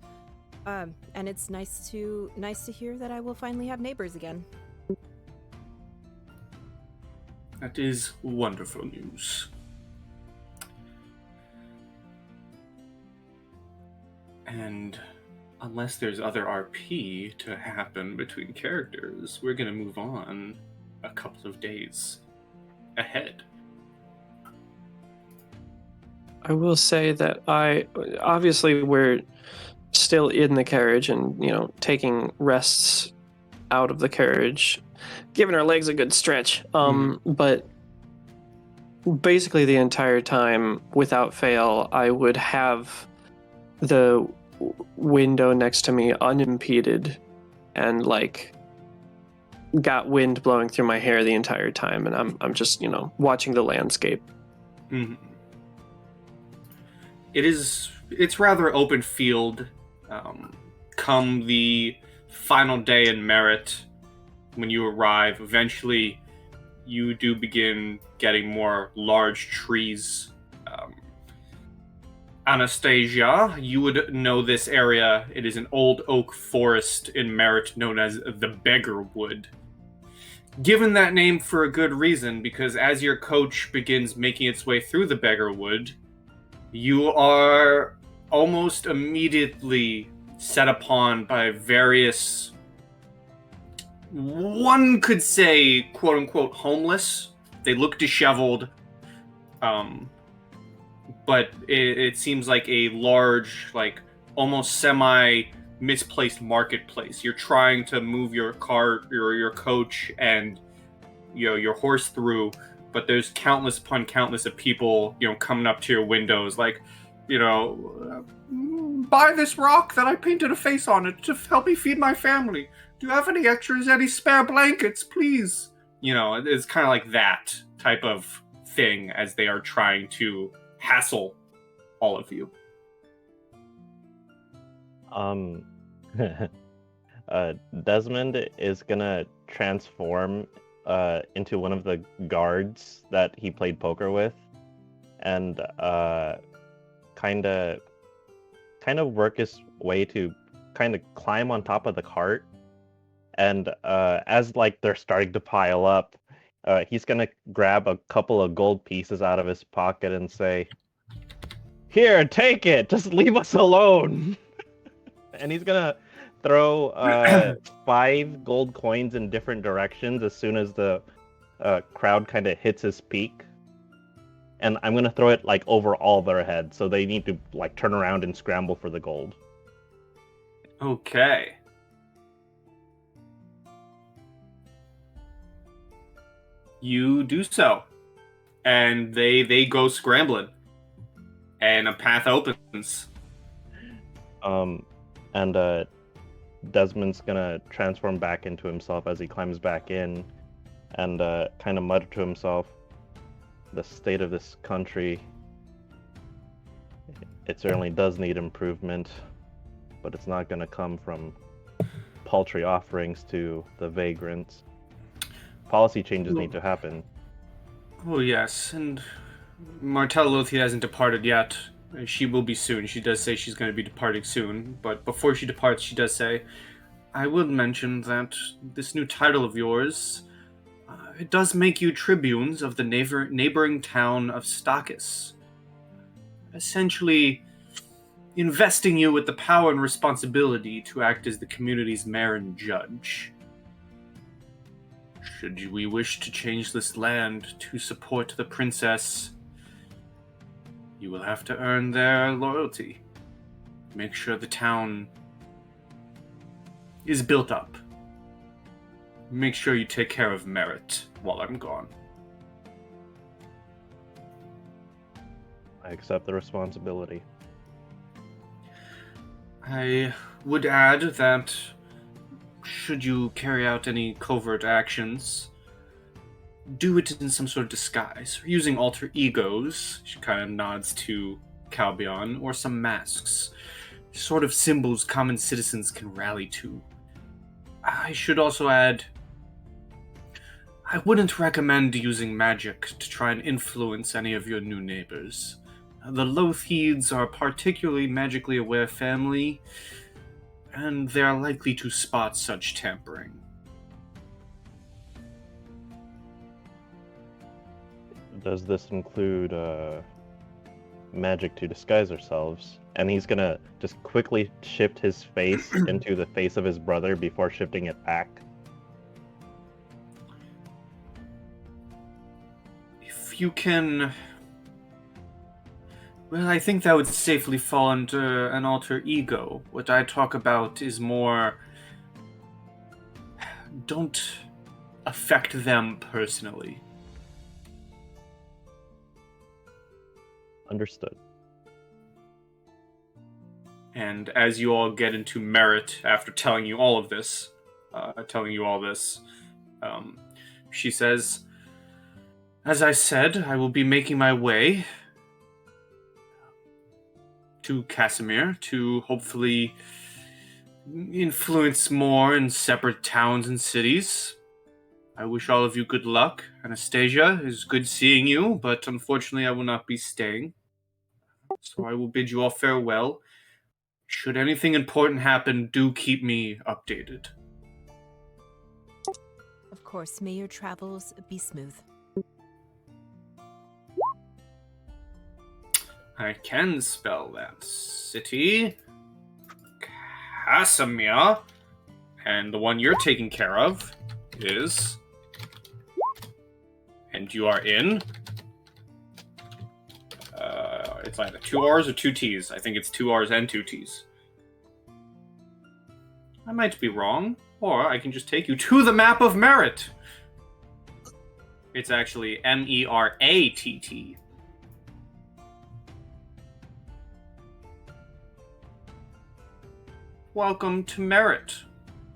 And it's nice to hear that I will finally have neighbors again. That is wonderful news. And unless there's other RP to happen between characters, we're going to move on a couple of days ahead. I will say that obviously we're still in the carriage and, taking rests out of the carriage, giving our legs a good stretch. But basically the entire time, without fail, I would have the window next to me unimpeded and got wind blowing through my hair the entire time, and I'm just watching the landscape. Mm-hmm. It's rather open field. Come the final day in Merit, when you arrive, eventually you do begin getting more large trees. Anastasia, you would know this area. It is an old oak forest in Merit known as the Beggar Wood. Given that name for a good reason, because as your coach begins making its way through the Beggar Wood, you are almost immediately set upon by various, one could say, quote-unquote, homeless. They look disheveled, but it seems like a large, almost semi-misplaced marketplace. You're trying to move your cart, your coach, and your horse through, but there's countless upon countless of people, coming up to your windows, buy this rock that I painted a face on it to help me feed my family. Do you have any extras, any spare blankets, please? You know, it's kind of like that type of thing as they are trying to hassle all of you. Desmond is gonna transform into one of the guards that he played poker with, and kind of work his way to kind of climb on top of the cart. And as like they're starting to pile up, he's gonna grab a couple of gold pieces out of his pocket and say, "Here, take it. Just leave us alone." And he's gonna throw 5 gold coins in different directions as soon as the crowd kind of hits his peak. And I'm gonna throw it like over all their heads, so they need to like turn around and scramble for the gold. Okay. You do so. And they go scrambling. And a path opens. And Desmond's gonna transform back into himself as he climbs back in, and kind of mutter to himself, "The state of this country, it certainly does need improvement, but it's not gonna come from paltry offerings to the vagrants. Policy changes need to happen." Oh, yes, and Martella Lothi hasn't departed yet. She will be soon. She does say she's going to be departing soon, but before she departs, she does say, I will mention that this new title of yours, it does make you tribunes of the neighboring town of Stakis, essentially investing you with the power and responsibility to act as the community's mayor and judge. Should we wish to change this land to support the princess, you will have to earn their loyalty. Make sure the town is built up. Make sure you take care of Merit while I'm gone. I accept the responsibility. I would add that should you carry out any covert actions, do it in some sort of disguise, or using alter egos, she kind of nods to Calbion, or some masks, sort of symbols common citizens can rally to. I should also add, I wouldn't recommend using magic to try and influence any of your new neighbors. The Lothieds are a particularly magically aware family, and they are likely to spot such tampering. Does this include magic to disguise ourselves? And he's gonna just quickly shift his face into the face of his brother before shifting it back. If you can... Well, I think that would safely fall under an alter ego. What I talk about is more... Don't affect them personally. Understood. And as you all get into Merit after telling you all this, she says, as I said, I will be making my way to Casimir to hopefully influence more in separate towns and cities. I wish all of you good luck. Anastasia, it is good seeing you, but unfortunately I will not be staying. So I will bid you all farewell. Should anything important happen, do keep me updated. Of course, may your travels be smooth. I can spell that city. Casimir. And the one you're taking care of is... And you are in... it's either 2 R's or 2 T's. I think it's 2 R's and 2 T's. I might be wrong, or I can just take you to the map of Merit. It's actually Meratt. welcome to Merit.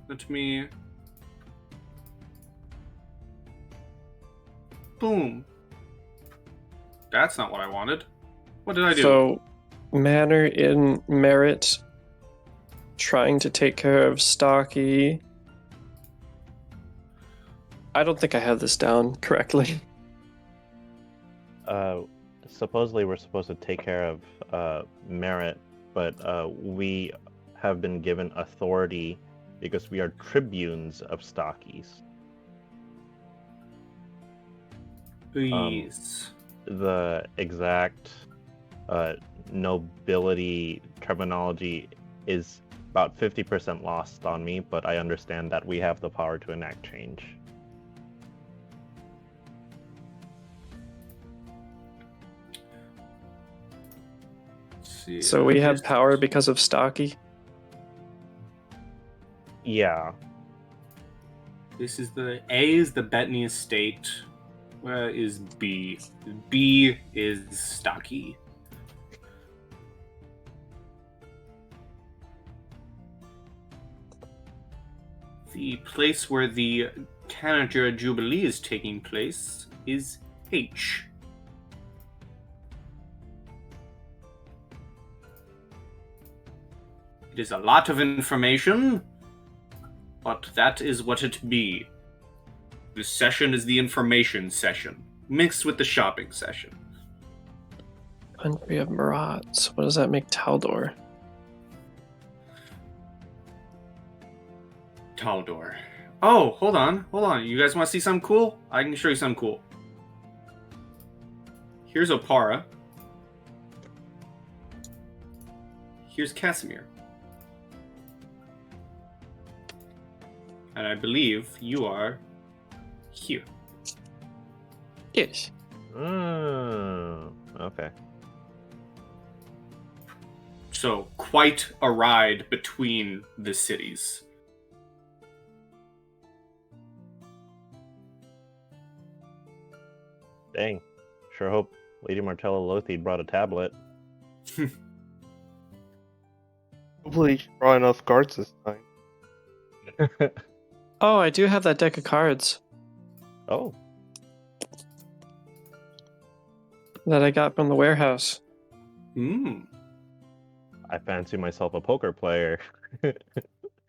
Let me... Boom. That's not what I wanted. What did I do? So, Manor in Merit, trying to take care of Stocky. I don't think I have this down correctly. Supposedly we're supposed to take care of Merit, but we have been given authority because we are tribunes of Stockies. Please. The exact nobility terminology is about 50% lost on me, but I understand that we have the power to enact change. See, So we have here's- power because of Stocky. Yeah. This is the... A is the Bettany estate. Where is B? B is Stocky. The place where the Tanager Jubilee is taking place is H. It is a lot of information, but that is what it be. This session is the information session, mixed with the shopping session. Country of Marats. What does that make Taldor? Taldor. Oh, hold on. You guys want to see something cool? I can show you something cool. Here's Opara. Here's Casimir. And I believe you are here. Yes. Okay. So, quite a ride between the cities. Dang. Sure hope Lady Martella Lothide brought a tablet. Hopefully, she brought enough guards this time. Oh, I do have that deck of cards Oh. that I got from the warehouse. Hmm. I fancy myself a poker player.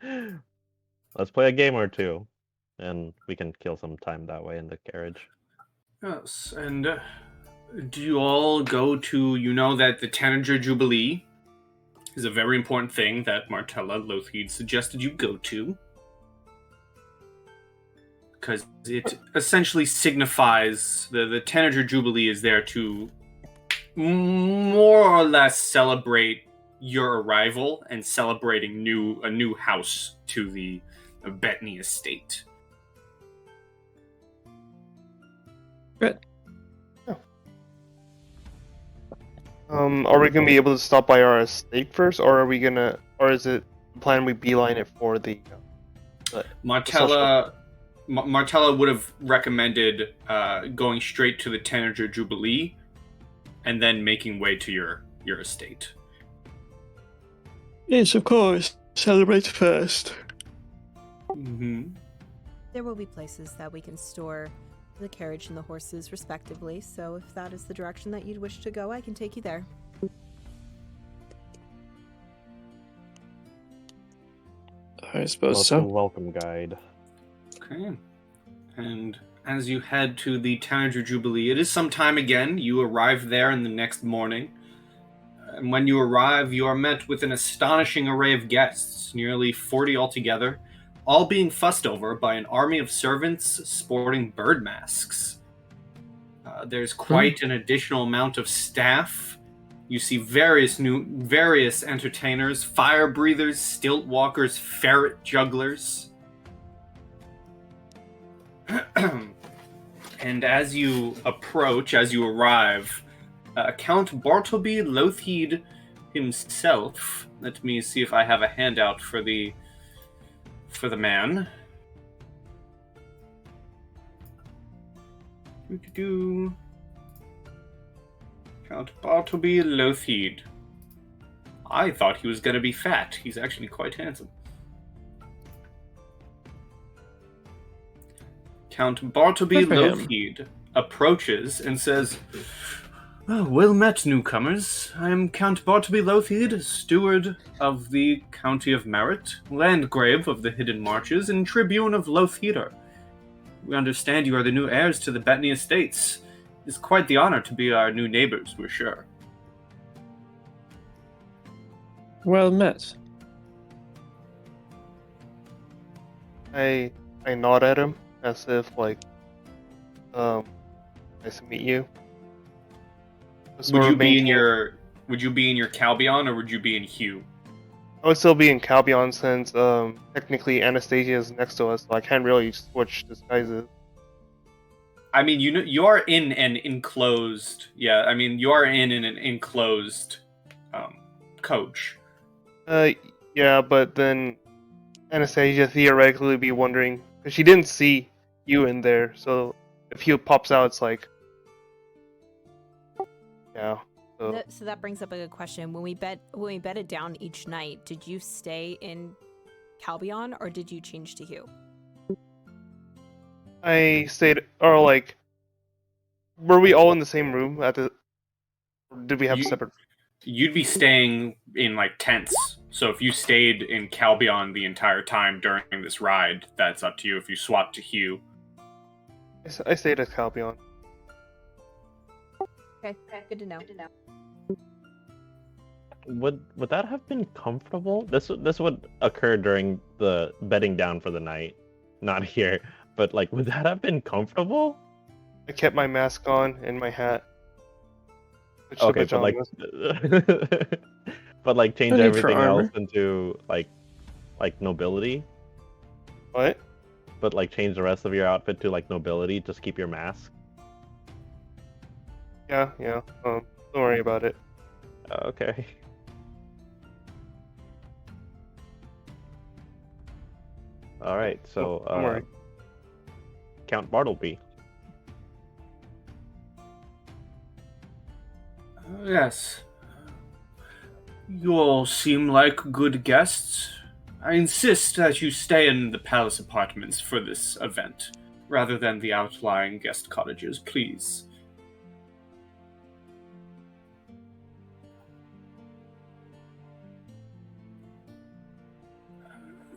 Let's play a game or two, and we can kill some time that way in the carriage. Yes, and do you all go to, you know that the Tanager Jubilee is a very important thing that Martella Lothide suggested you go to. Because it essentially signifies, the Tanager Jubilee is there to more or less celebrate your arrival and celebrating a new house to the Bettany estate. Good. Are we gonna be able to stop by our estate first, or are we gonna, or is it the plan we beeline it for the? Martella would have recommended going straight to the Tanager Jubilee and then making way to your estate. Yes, of course. Celebrate first. Mm-hmm. There will be places that we can store the carriage and the horses respectively, so if that is the direction that you'd wish to go, I can take you there. I suppose so. Welcome guide. Okay. And as you head to the Tanager Jubilee, it is some time again. You arrive there in the next morning. And when you arrive, you are met with an astonishing array of guests, nearly 40 altogether, all being fussed over by an army of servants sporting bird masks. There's quite an additional amount of staff. You see various entertainers, fire breathers, stilt walkers, ferret jugglers. And as you arrive, Count Bartleby Lothide himself. Let me see if I have a handout for the man. Count Bartleby Lothide. I thought he was going to be fat. He's actually quite handsome. Count Bartleby Good for him. Lothheed approaches and says, "Oh, well met, newcomers. I am Count Bartleby Lothheed, steward of the County of Merit, landgrave of the Hidden Marches, and tribune of Lotheder. We understand you are the new heirs to the Bettany estates. It is quite the honor to be our new neighbors, we're sure." Well met. I nod at him as if like, nice to meet you. Would you be in your Calbion or would you be in Hugh? I would still be in Calbion since technically Anastasia is next to us, so I can't really switch disguises. I mean, you are in an enclosed. Yeah, I mean, you are in an enclosed coach. Yeah, but then Anastasia theoretically would be wondering because she didn't see you in there, so if Hugh pops out, it's like, yeah. So that brings up a good question. When we bedded down each night, did you stay in Calbion or did you change to Hugh? I stayed, or like, were we all in the same room at the? Or did we have separate? You'd be staying in like tents. So if you stayed in Calbion the entire time during this ride, that's up to you. If you swapped to Hugh, I stayed at Calbion. Okay, good to know. Would that have been comfortable? This would occur during the bedding down for the night, not here. But like, would that have been comfortable? I kept my mask on and my hat. Okay, but like, but like change No need for everything else armor. into like nobility. What? But like change the rest of your outfit to like nobility. Just keep your mask. Yeah. Don't worry about it. Okay. All right. So, Don't worry. Count Bartleby. Yes. You all seem like good guests. I insist that you stay in the palace apartments for this event, rather than the outlying guest cottages, please.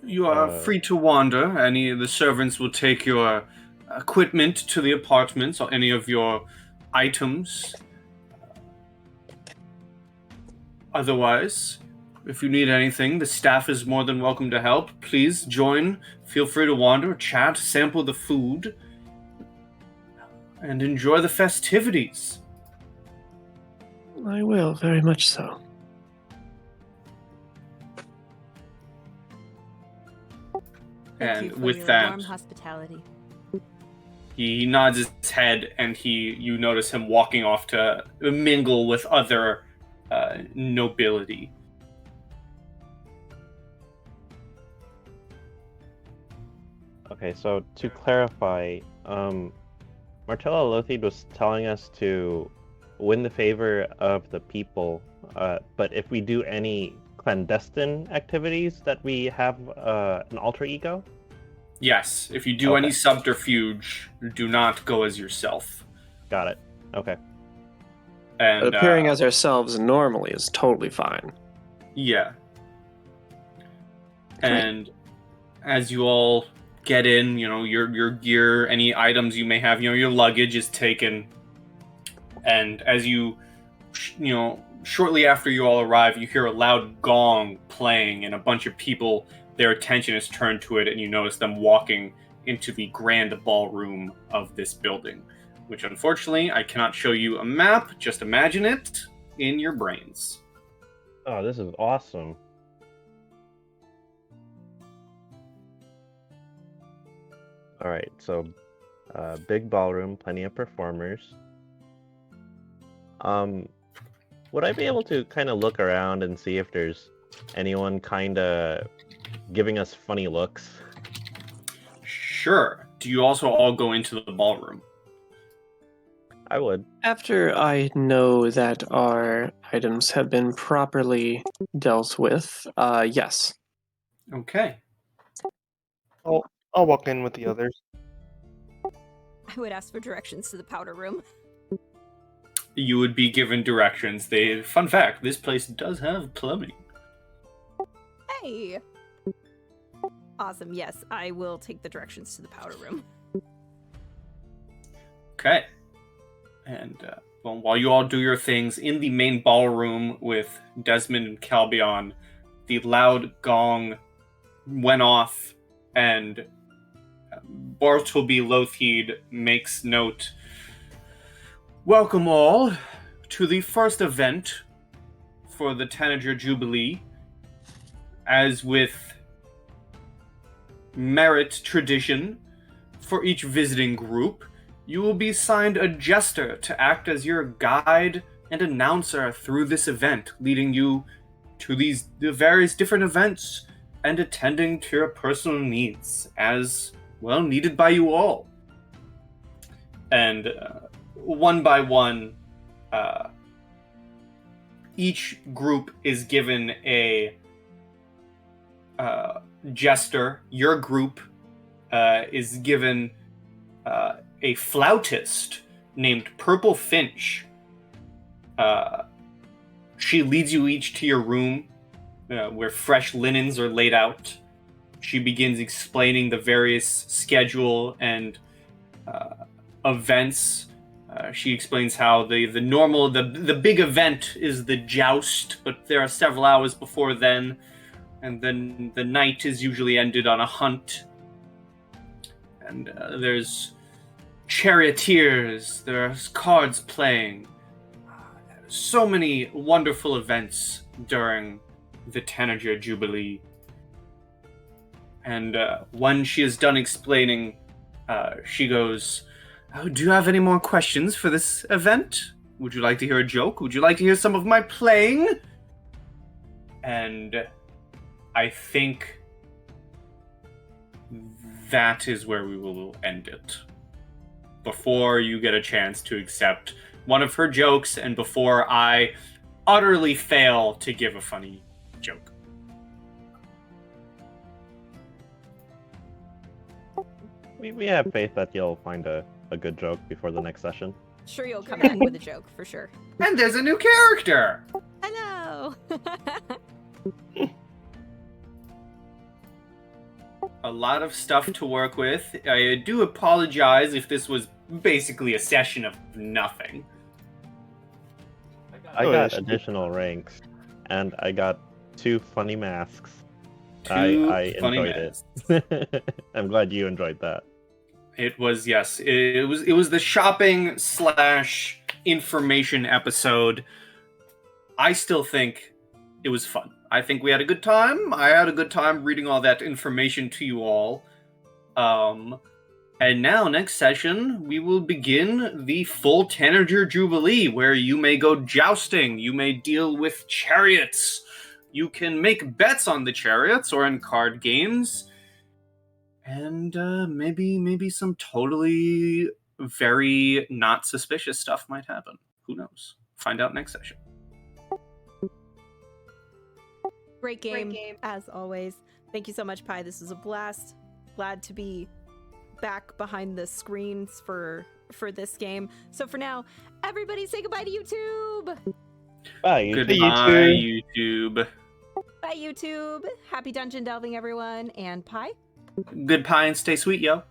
You are free to wander. Any of the servants will take your equipment to the apartments, or any of your items. Otherwise, if you need anything, the staff is more than welcome to help. Please join. Feel free to wander, chat, sample the food, and enjoy the festivities. I will, very much so. Thank you And for with your that, warm hospitality. he nods his head, and you notice him walking off to mingle with other nobility. Okay, so to clarify, Martella Lothid was telling us to win the favor of the people, but if we do any clandestine activities, that we have an alter ego? Yes, if you do any Okay. subterfuge, do not go as yourself. Got it. Okay. And But appearing as ourselves normally is totally fine. yeah. And as you all get in, your gear, any items you may have, your luggage is taken. And as shortly after you all arrive, you hear a loud gong playing, and a bunch of people, their attention is turned to it, and you notice them walking into the grand ballroom of this building, which unfortunately I cannot show you a map. Just imagine it in your brains. Oh, this is awesome. All right, so big ballroom, plenty of performers. Would I be able to kind of look around and see if there's anyone kind of giving us funny looks? Sure. Do you also all go into the ballroom? I would. After I know that our items have been properly dealt with, yes. Okay. I'll walk in with the others. I would ask for directions to the powder room. You would be given directions. Fun fact, this place does have plumbing. Hey! Awesome, yes, I will take the directions to the powder room. Okay. And well, while you all do your things in the main ballroom with Desmond and Calbion, the loud gong went off, and Bartleby Lothheed makes note. Welcome all to the first event for the Tanager Jubilee. As with merit tradition, for each visiting group, you will be assigned a jester to act as your guide and announcer through this event, leading you to the various different events and attending to your personal needs as, well, needed by you all. And one by one, each group is given a jester. Your group is given a flautist named Purple Finch. She leads you each to your room where fresh linens are laid out. She begins explaining the various schedule and events. She explains how the big event is the joust, but there are several hours before then, and then the night is usually ended on a hunt. And there's charioteers, there's cards playing. So many wonderful events during the Tanager Jubilee. And when she is done explaining, she goes, "Oh, do you have any more questions for this event? Would you like to hear a joke? Would you like to hear some of my playing?" And I think that is where we will end it. Before you get a chance to accept one of her jokes, and before I utterly fail to give a funny joke. We have faith that you'll find a good joke before the next session. Sure, you'll come back with a joke, for sure. And there's a new character! Hello! A lot of stuff to work with. I do apologize if this was basically a session of nothing. I got additional ranks, and I got 2 funny masks. I funny enjoyed it. I'm glad you enjoyed that. It was, yes. It was the shopping / information episode. I still think it was fun. I think we had a good time. I had a good time reading all that information to you all. And now, next session, we will begin the full Tanager Jubilee, where you may go jousting, you may deal with chariots, you can make bets on the chariots or in card games, and maybe some totally very not suspicious stuff might happen. Who knows? Find out next session. Great game, as always. Thank you so much, Pi. This was a blast. Glad to be back behind the screens for this game. So for now, everybody say goodbye to YouTube. Bye. Goodbye, YouTube. Bye, YouTube. Happy dungeon delving, everyone. And Pi. Good pie and stay sweet, yo.